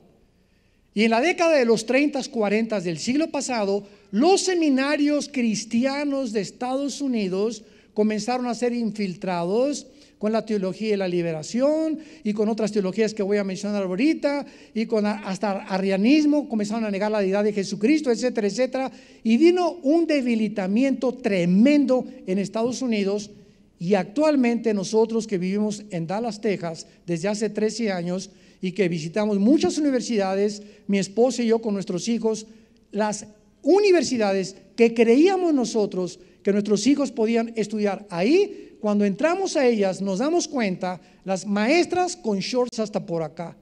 Y en la década de los 30, 40 del siglo pasado, los seminarios cristianos de Estados Unidos comenzaron a ser infiltrados con la teología de la liberación y con otras teologías que voy a mencionar ahorita, y con hasta arrianismo, comenzaron a negar la deidad de Jesucristo, etcétera, etcétera. Y vino un debilitamiento tremendo en Estados Unidos. Y actualmente nosotros que vivimos en Dallas, Texas, desde hace 13 años, y que visitamos muchas universidades, mi esposa y yo con nuestros hijos, las universidades que creíamos nosotros que nuestros hijos podían estudiar ahí. Cuando entramos a ellas nos damos cuenta, las maestras con shorts hasta por acá,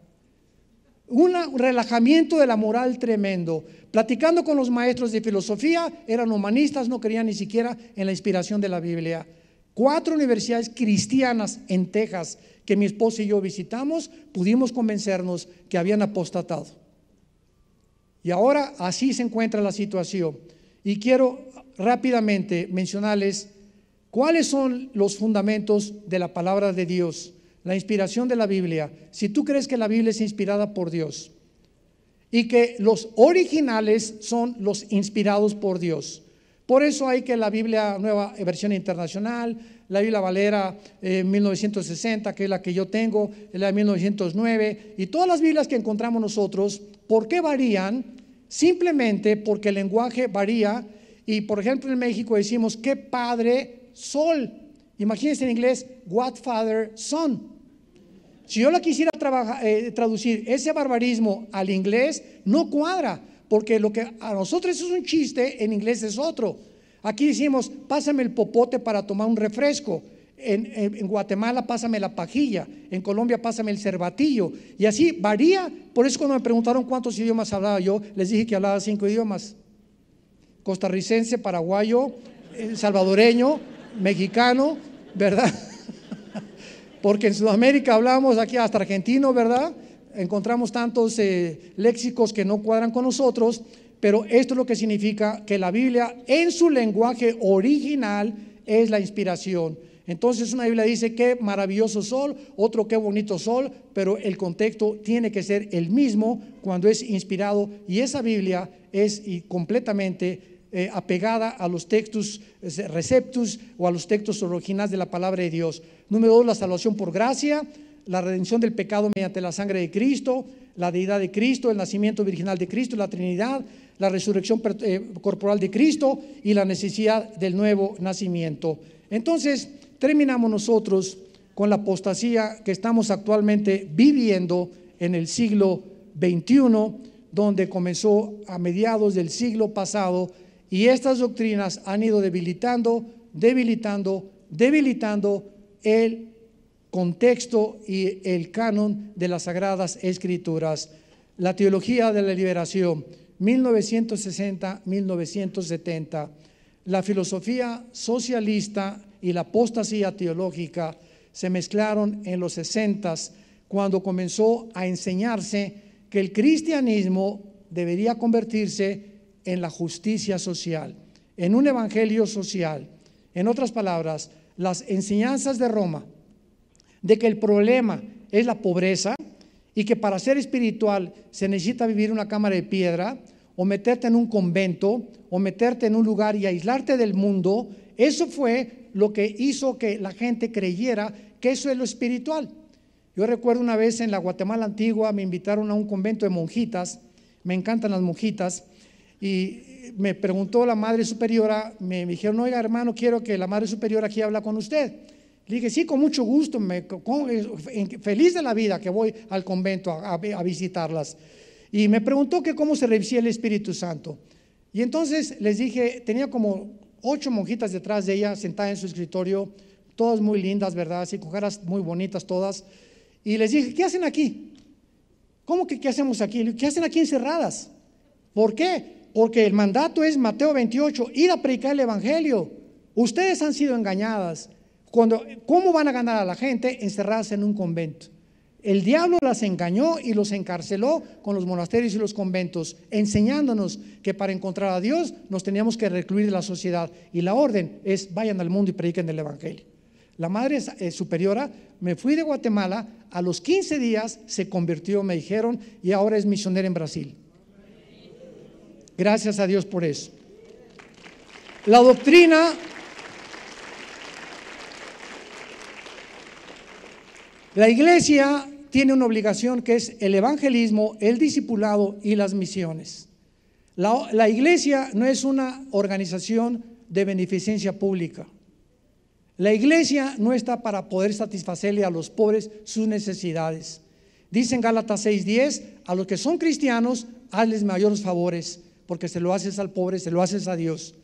un relajamiento de la moral tremendo. Platicando con los maestros de filosofía, eran humanistas, no creían ni siquiera en la inspiración de la Biblia. 4 universidades cristianas en Texas que mi esposa y yo visitamos, pudimos convencernos que habían apostatado. Y ahora así se encuentra la situación. Y quiero rápidamente mencionarles cuáles son los fundamentos de la palabra de Dios, la inspiración de la Biblia. Si tú crees que la Biblia es inspirada por Dios y que los originales son los inspirados por Dios. Por eso hay que la Biblia Nueva Versión Internacional, la Biblia Valera 1960, que es la que yo tengo, la de 1909, y todas las Biblias que encontramos nosotros. ¿Por qué varían? Simplemente porque el lenguaje varía. Y por ejemplo en México decimos qué padre sol. Imagínense en inglés what father son. Si yo la quisiera traducir ese barbarismo al inglés, no cuadra, porque lo que a nosotros es un chiste, en inglés es otro. Aquí decimos pásame el popote para tomar un refresco. En Guatemala pásame la pajilla, en Colombia pásame el cervatillo, y así varía. Por eso cuando me preguntaron cuántos idiomas hablaba yo, les dije que hablaba 5 idiomas: costarricense, paraguayo, salvadoreño, mexicano, ¿verdad? Porque en Sudamérica hablamos aquí hasta argentino, ¿verdad? Encontramos tantos léxicos que no cuadran con nosotros, pero esto es lo que significa que la Biblia en su lenguaje original es la inspiración. Entonces una Biblia dice qué maravilloso sol, otro qué bonito sol, pero el contexto tiene que ser el mismo cuando es inspirado, y esa Biblia es completamente apegada a los textos receptus o a los textos originales de la palabra de Dios. Número 2, la salvación por gracia, la redención del pecado mediante la sangre de Cristo, la deidad de Cristo, el nacimiento virginal de Cristo, la Trinidad, la resurrección corporal de Cristo y la necesidad del nuevo nacimiento. Entonces terminamos nosotros con la apostasía que estamos actualmente viviendo en el siglo XXI, donde comenzó a mediados del siglo pasado, y estas doctrinas han ido debilitando el contexto y el canon de las Sagradas Escrituras. La teología de la liberación, 1960-1970. La filosofía socialista y la apostasía teológica se mezclaron en los 60s, cuando comenzó a enseñarse que el cristianismo debería convertirse en la justicia social, en un evangelio social. En otras palabras, las enseñanzas de Roma de que el problema es la pobreza y que para ser espiritual se necesita vivir en una cámara de piedra o meterte en un convento o meterte en un lugar y aislarte del mundo, eso fue lo que hizo que la gente creyera que eso es lo espiritual. Yo recuerdo una vez en la Guatemala antigua me invitaron a un convento de monjitas, me encantan las monjitas, y me preguntó la madre superiora, me dijeron, oiga hermano, quiero que la madre superiora aquí habla con usted. Le dije, sí, con mucho gusto, feliz de la vida que voy al convento a visitarlas. Y me preguntó que cómo se recibía el Espíritu Santo. Y entonces les dije, tenía como 8 monjitas detrás de ella, sentadas en su escritorio, todas muy lindas, ¿verdad? Así, con caras muy bonitas todas. Y les dije, ¿qué hacen aquí? ¿Cómo que qué hacemos aquí? ¿Qué hacen aquí encerradas? ¿Por qué? Porque el mandato es Mateo 28, ir a predicar el evangelio. Ustedes han sido engañadas. ¿Cómo van a ganar a la gente encerradas en un convento? El diablo las engañó y los encarceló con los monasterios y los conventos, enseñándonos que para encontrar a Dios nos teníamos que recluir de la sociedad, y la orden es vayan al mundo y prediquen el evangelio. La madre superiora, me fui de Guatemala, a los 15 días se convirtió, me dijeron, y ahora es misionera en Brasil. Gracias a Dios por eso. La doctrina la iglesia tiene una obligación que es el evangelismo, el discipulado y las misiones. La iglesia no es una organización de beneficencia pública. La iglesia no está para poder satisfacerle a los pobres sus necesidades. Dice en Gálatas 6:10, a los que son cristianos, hazles mayores favores, porque se lo haces al pobre, se lo haces a Dios.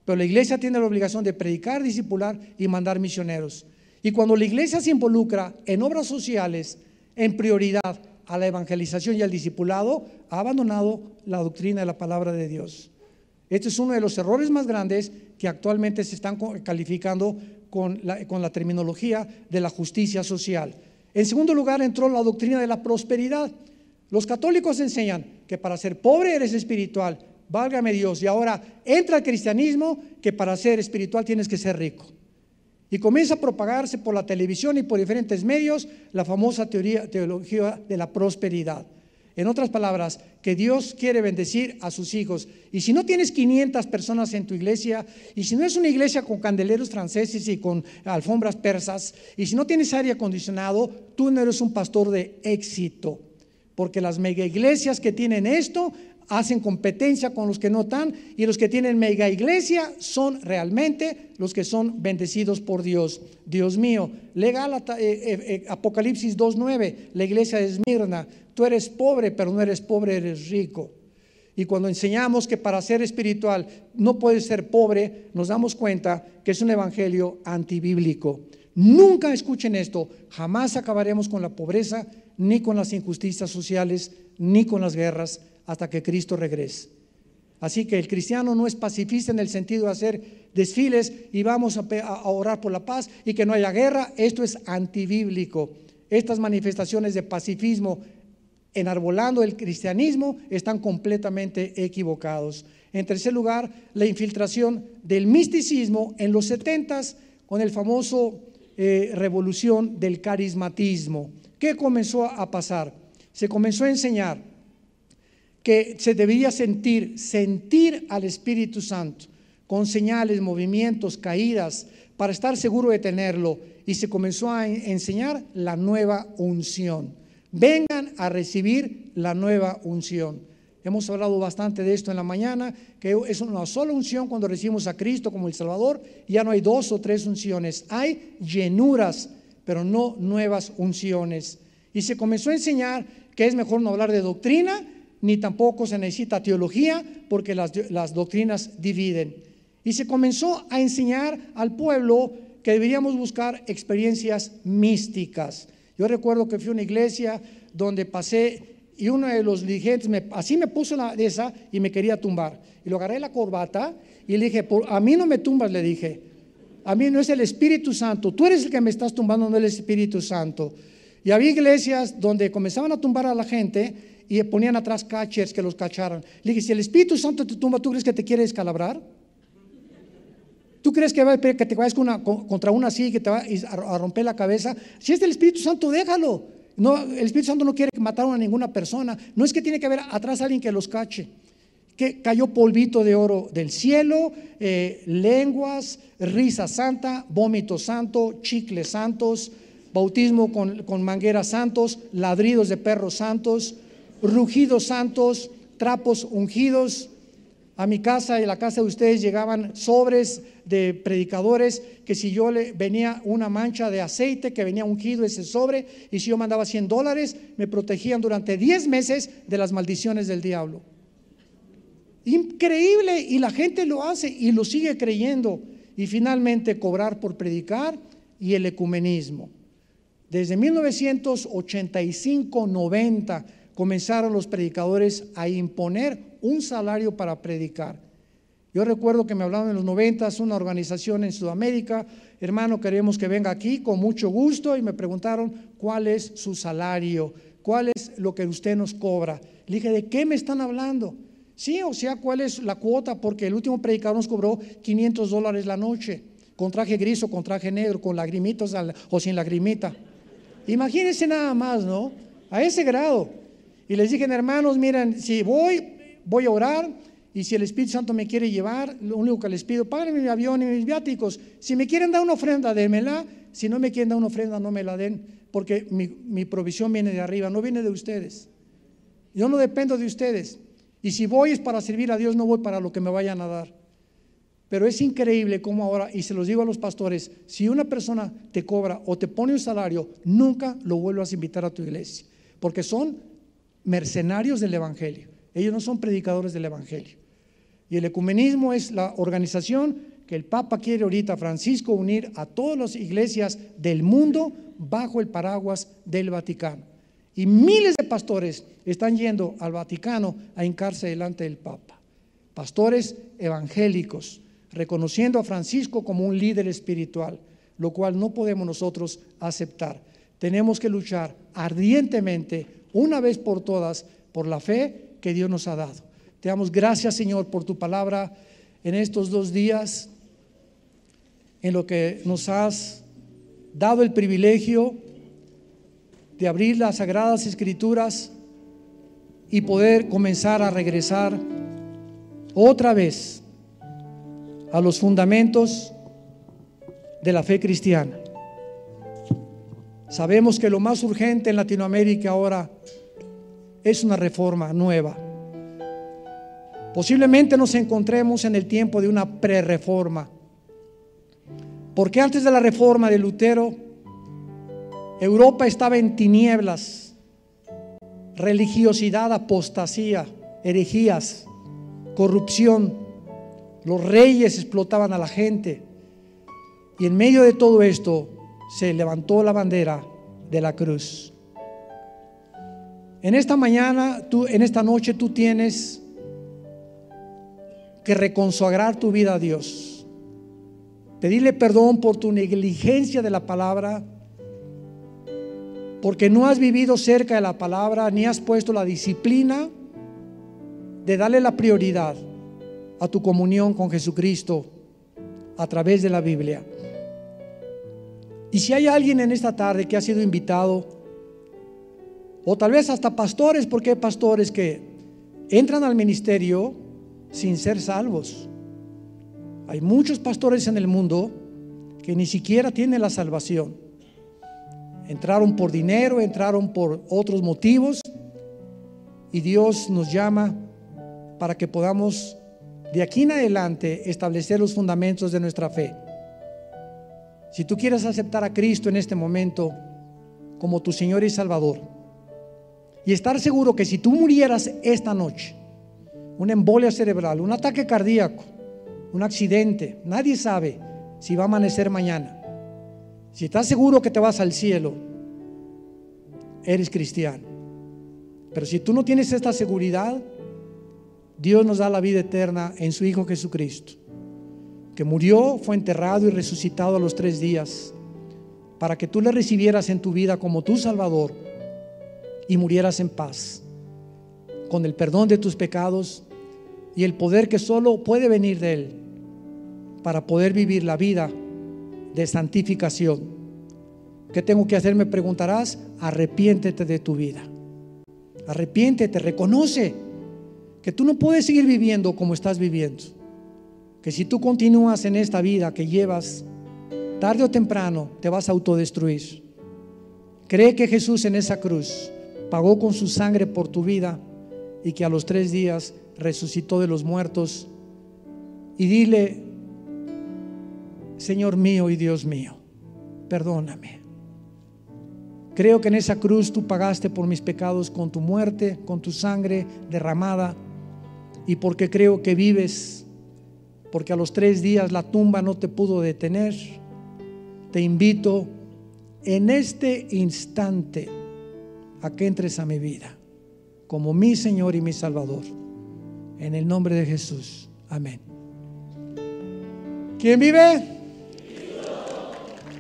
Pero la iglesia tiene la obligación de predicar, discipular y mandar misioneros. Y cuando la iglesia se involucra en obras sociales, en prioridad a la evangelización y al discipulado, ha abandonado la doctrina de la palabra de Dios. Este es uno de los errores más grandes que actualmente se están calificando con la terminología de la justicia social. En segundo lugar, entró la doctrina de la prosperidad. Los católicos enseñan que para ser pobre eres espiritual, válgame Dios, y ahora entra el cristianismo que para ser espiritual tienes que ser rico. Y comienza a propagarse por la televisión y por diferentes medios la famosa teología de la prosperidad. En otras palabras, que Dios quiere bendecir a sus hijos. Y si no tienes 500 personas en tu iglesia, y si no es una iglesia con candeleros franceses y con alfombras persas, y si no tienes aire acondicionado, tú no eres un pastor de éxito. Porque las mega iglesias que tienen esto hacen competencia con los que no están, y los que tienen mega iglesia son realmente los que son bendecidos por Dios. Dios mío, lega Apocalipsis 2:9, la iglesia de Esmirna: tú eres pobre, pero no eres pobre, eres rico. Y cuando enseñamos que para ser espiritual no puedes ser pobre, nos damos cuenta que es un evangelio antibíblico. Nunca escuchen esto, jamás acabaremos con la pobreza, ni con las injusticias sociales, ni con las guerras, hasta que Cristo regrese. Así que el cristiano no es pacifista en el sentido de hacer desfiles y vamos a orar por la paz y que no haya guerra. Esto es antibíblico. Estas manifestaciones de pacifismo enarbolando el cristianismo están completamente equivocados. En tercer lugar, la infiltración del misticismo en los 70s con el famoso revolución del carismatismo. ¿Qué comenzó a pasar? Se comenzó a enseñar que se debía sentir al Espíritu Santo con señales, movimientos, caídas, para estar seguro de tenerlo. Y se comenzó a enseñar la nueva unción. Vengan a recibir la nueva unción. Hemos hablado bastante de esto en la mañana, que es una sola unción cuando recibimos a Cristo como el Salvador. Ya no hay 2 o 3 unciones, hay llenuras, pero no nuevas unciones. Y se comenzó a enseñar que es mejor no hablar de doctrina, ni tampoco se necesita teología, porque las doctrinas dividen. Y se comenzó a enseñar al pueblo que deberíamos buscar experiencias místicas. Yo recuerdo que fui a una iglesia donde pasé y uno de los dirigentes así me puso de esa y me quería tumbar. Y lo agarré la corbata y le dije: a mí no me tumbas, le dije. A mí no es el Espíritu Santo, tú eres el que me estás tumbando, no el Espíritu Santo. Y había iglesias donde comenzaban a tumbar a la gente y ponían atrás catchers que los cacharan. Le dije: si el Espíritu Santo te tumba, ¿tú crees que te quiere descalabrar? ¿Tú crees que te vayas contra una así, que te va a romper la cabeza? Si es del Espíritu Santo, déjalo. No, el Espíritu Santo no quiere matar a ninguna persona. No es que tiene que haber atrás alguien que los cache. Que cayó polvito de oro del cielo, lenguas, risa santa, vómito santo, chicles santos, bautismo con mangueras santos, ladridos de perros santos, rugidos santos, trapos ungidos. A mi casa y a la casa de ustedes llegaban sobres de predicadores que si yo venía una mancha de aceite que venía ungido ese sobre, y si yo mandaba $100 me protegían durante 10 meses de las maldiciones del diablo. Increíble, y la gente lo hace y lo sigue creyendo. Y finalmente cobrar por predicar y el ecumenismo. Desde 1985-90 comenzaron los predicadores a imponer un salario para predicar. Yo recuerdo que me hablaron en los 90s una organización en Sudamérica: hermano, queremos que venga aquí con mucho gusto, y me preguntaron cuál es su salario, cuál es lo que usted nos cobra. Le dije: ¿de qué me están hablando? Sí, o sea, ¿cuál es la cuota? Porque el último predicador nos cobró $500 la noche, con traje gris o con traje negro, con lagrimitas o sin lagrimita. Imagínense nada más, ¿no? A ese grado. Y les dije: hermanos, miren, si voy a orar, y si el Espíritu Santo me quiere llevar, lo único que les pido: páguenme mi avión y mis viáticos. Si me quieren dar una ofrenda, démela. Si no me quieren dar una ofrenda, no me la den, porque mi provisión viene de arriba, no viene de ustedes. Yo no dependo de ustedes. Y si voy es para servir a Dios, no voy para lo que me vayan a dar. Pero es increíble cómo ahora, y se los digo a los pastores: si una persona te cobra o te pone un salario, nunca lo vuelvas a invitar a tu iglesia, porque son mercenarios del evangelio. Ellos no son predicadores del evangelio. Y el ecumenismo es la organización que el Papa quiere ahorita, Francisco, unir a todas las iglesias del mundo bajo el paraguas del Vaticano. Y miles de pastores están yendo al Vaticano a hincarse delante del Papa. Pastores evangélicos, reconociendo a Francisco como un líder espiritual, lo cual no podemos nosotros aceptar. Tenemos que luchar ardientemente, una vez por todas, por la fe que Dios nos ha dado. Te damos gracias, Señor, por tu palabra en estos 2 días, en lo que nos has dado el privilegio de abrir las Sagradas Escrituras y poder comenzar a regresar otra vez a los fundamentos de la fe cristiana. Sabemos que lo más urgente en Latinoamérica ahora es una reforma nueva. Posiblemente nos encontremos en el tiempo de una prerreforma, porque antes de la reforma de Lutero, Europa estaba en tinieblas, religiosidad, apostasía, herejías, corrupción. Los reyes explotaban a la gente. Y en medio de todo esto se levantó la bandera de la cruz. En esta mañana, en esta noche, tú tienes que reconsagrar tu vida a Dios. Pedirle perdón por tu negligencia de la palabra, porque no has vivido cerca de la palabra, ni has puesto la disciplina de darle la prioridad a tu comunión con Jesucristo a través de la Biblia. Y si hay alguien en esta tarde que ha sido invitado, o tal vez hasta pastores, porque hay pastores que entran al ministerio sin ser salvos. Hay muchos pastores en el mundo que ni siquiera tienen la salvación. Entraron por dinero, entraron por otros motivos, y Dios nos llama para que podamos de aquí en adelante establecer los fundamentos de nuestra fe. Si tú quieres aceptar a Cristo en este momento como tu Señor y Salvador, y estar seguro que si tú murieras esta noche, una embolia cerebral, un ataque cardíaco, un accidente, nadie sabe si va a amanecer mañana. Si estás seguro que te vas al cielo, eres cristiano. Pero si tú no tienes esta seguridad, Dios nos da la vida eterna en su Hijo Jesucristo, que murió, fue enterrado y resucitado a los 3 días, para que tú le recibieras en tu vida como tu Salvador y murieras en paz, con el perdón de tus pecados y el poder que solo puede venir de Él para poder vivir la vida de santificación. ¿Qué tengo que hacer? Me preguntarás. Arrepiéntete de tu vida. Arrepiéntete, reconoce que tú no puedes seguir viviendo como estás viviendo. Que si tú continúas en esta vida que llevas, tarde o temprano te vas a autodestruir. Cree que Jesús en esa cruz pagó con su sangre por tu vida y que a los 3 días resucitó de los muertos. Y dile: Señor mío y Dios mío, perdóname. Creo que en esa cruz tú pagaste por mis pecados con tu muerte, con tu sangre derramada, y porque creo que vives, porque a los 3 días la tumba no te pudo detener, te invito en este instante a que entres a mi vida como mi Señor y mi Salvador, en el nombre de Jesús. Amén. ¿Quién vive?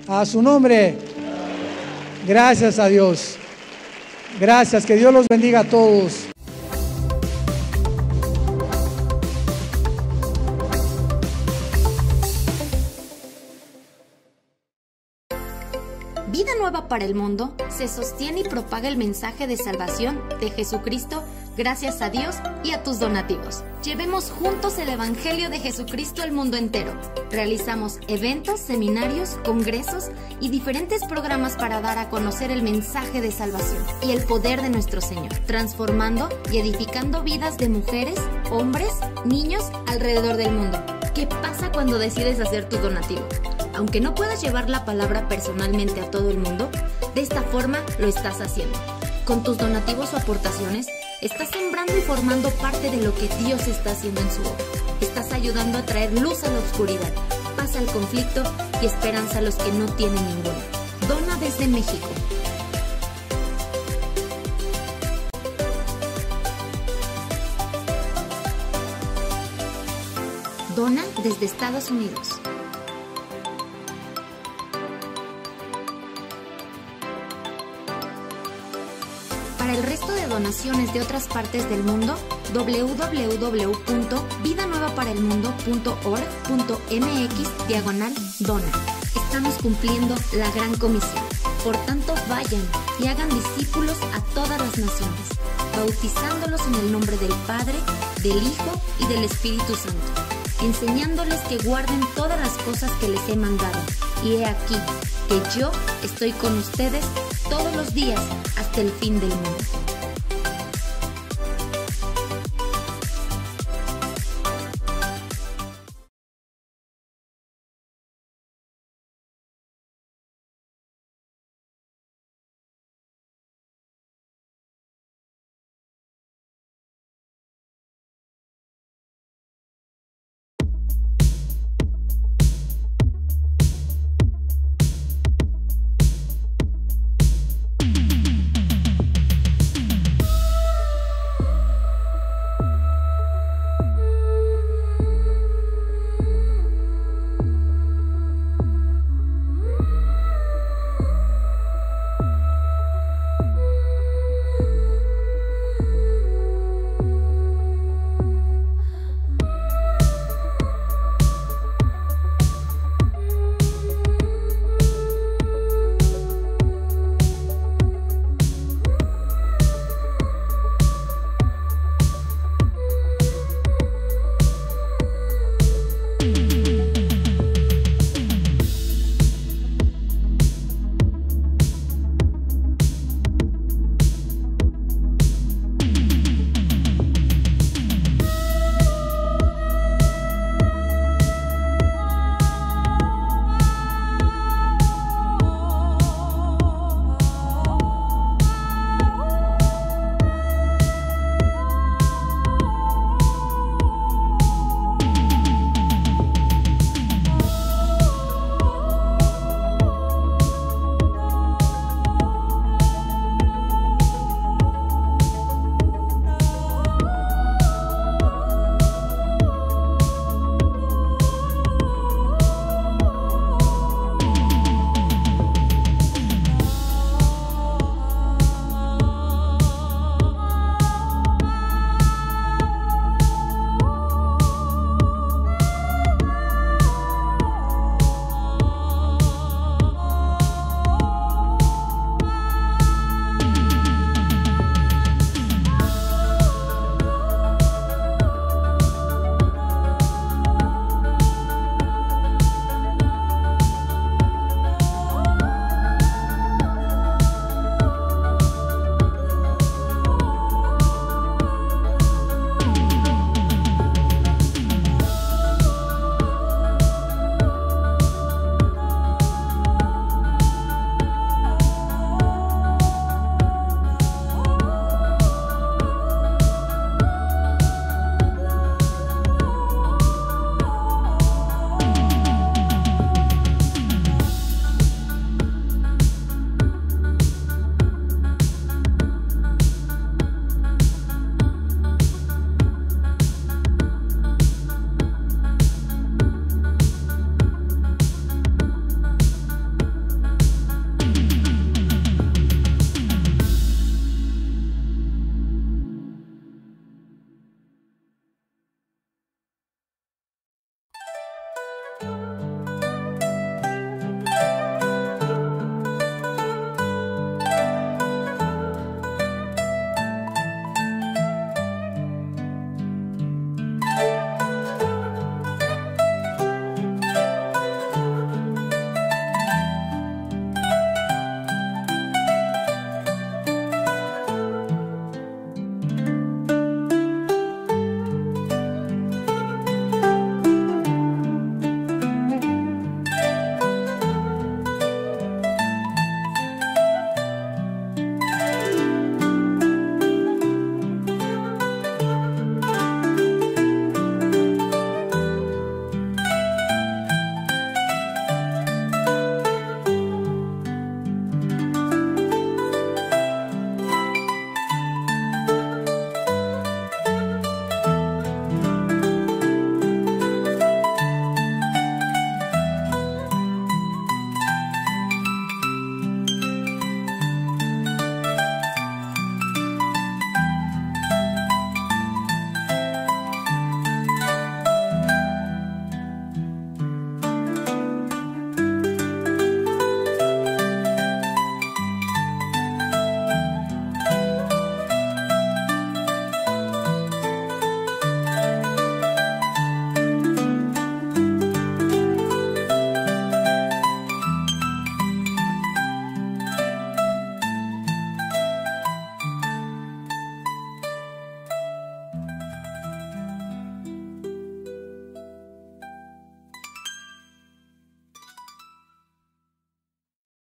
A su nombre. Gracias a Dios. Gracias, que Dios los bendiga a todos. Vida Nueva para el Mundo se sostiene y propaga el mensaje de salvación de Jesucristo gracias a Dios y a tus donativos. Llevemos juntos el Evangelio de Jesucristo al mundo entero. Realizamos eventos, seminarios, congresos y diferentes programas para dar a conocer el mensaje de salvación y el poder de nuestro Señor, transformando y edificando vidas de mujeres, hombres, niños alrededor del mundo. ¿Qué pasa cuando decides hacer tu donativo? Aunque no puedas llevar la palabra personalmente a todo el mundo, de esta forma lo estás haciendo. Con tus donativos o aportaciones, Estás sembrando y formando parte de lo que Dios está haciendo en su obra. Estás ayudando a traer luz a la oscuridad, paz al conflicto y esperanza a los que no tienen ninguna. Dona desde México. Dona desde Estados Unidos. Para el resto de donaciones de otras partes del mundo, www.vidanuevaparaelmundo.org.mx/dona. Estamos cumpliendo la gran comisión. Por tanto, vayan y hagan discípulos a todas las naciones, bautizándolos en el nombre del Padre, del Hijo y del Espíritu Santo, enseñándoles que guarden todas las cosas que les he mandado. Y he aquí que yo estoy con ustedes todos los días hasta el fin del mundo.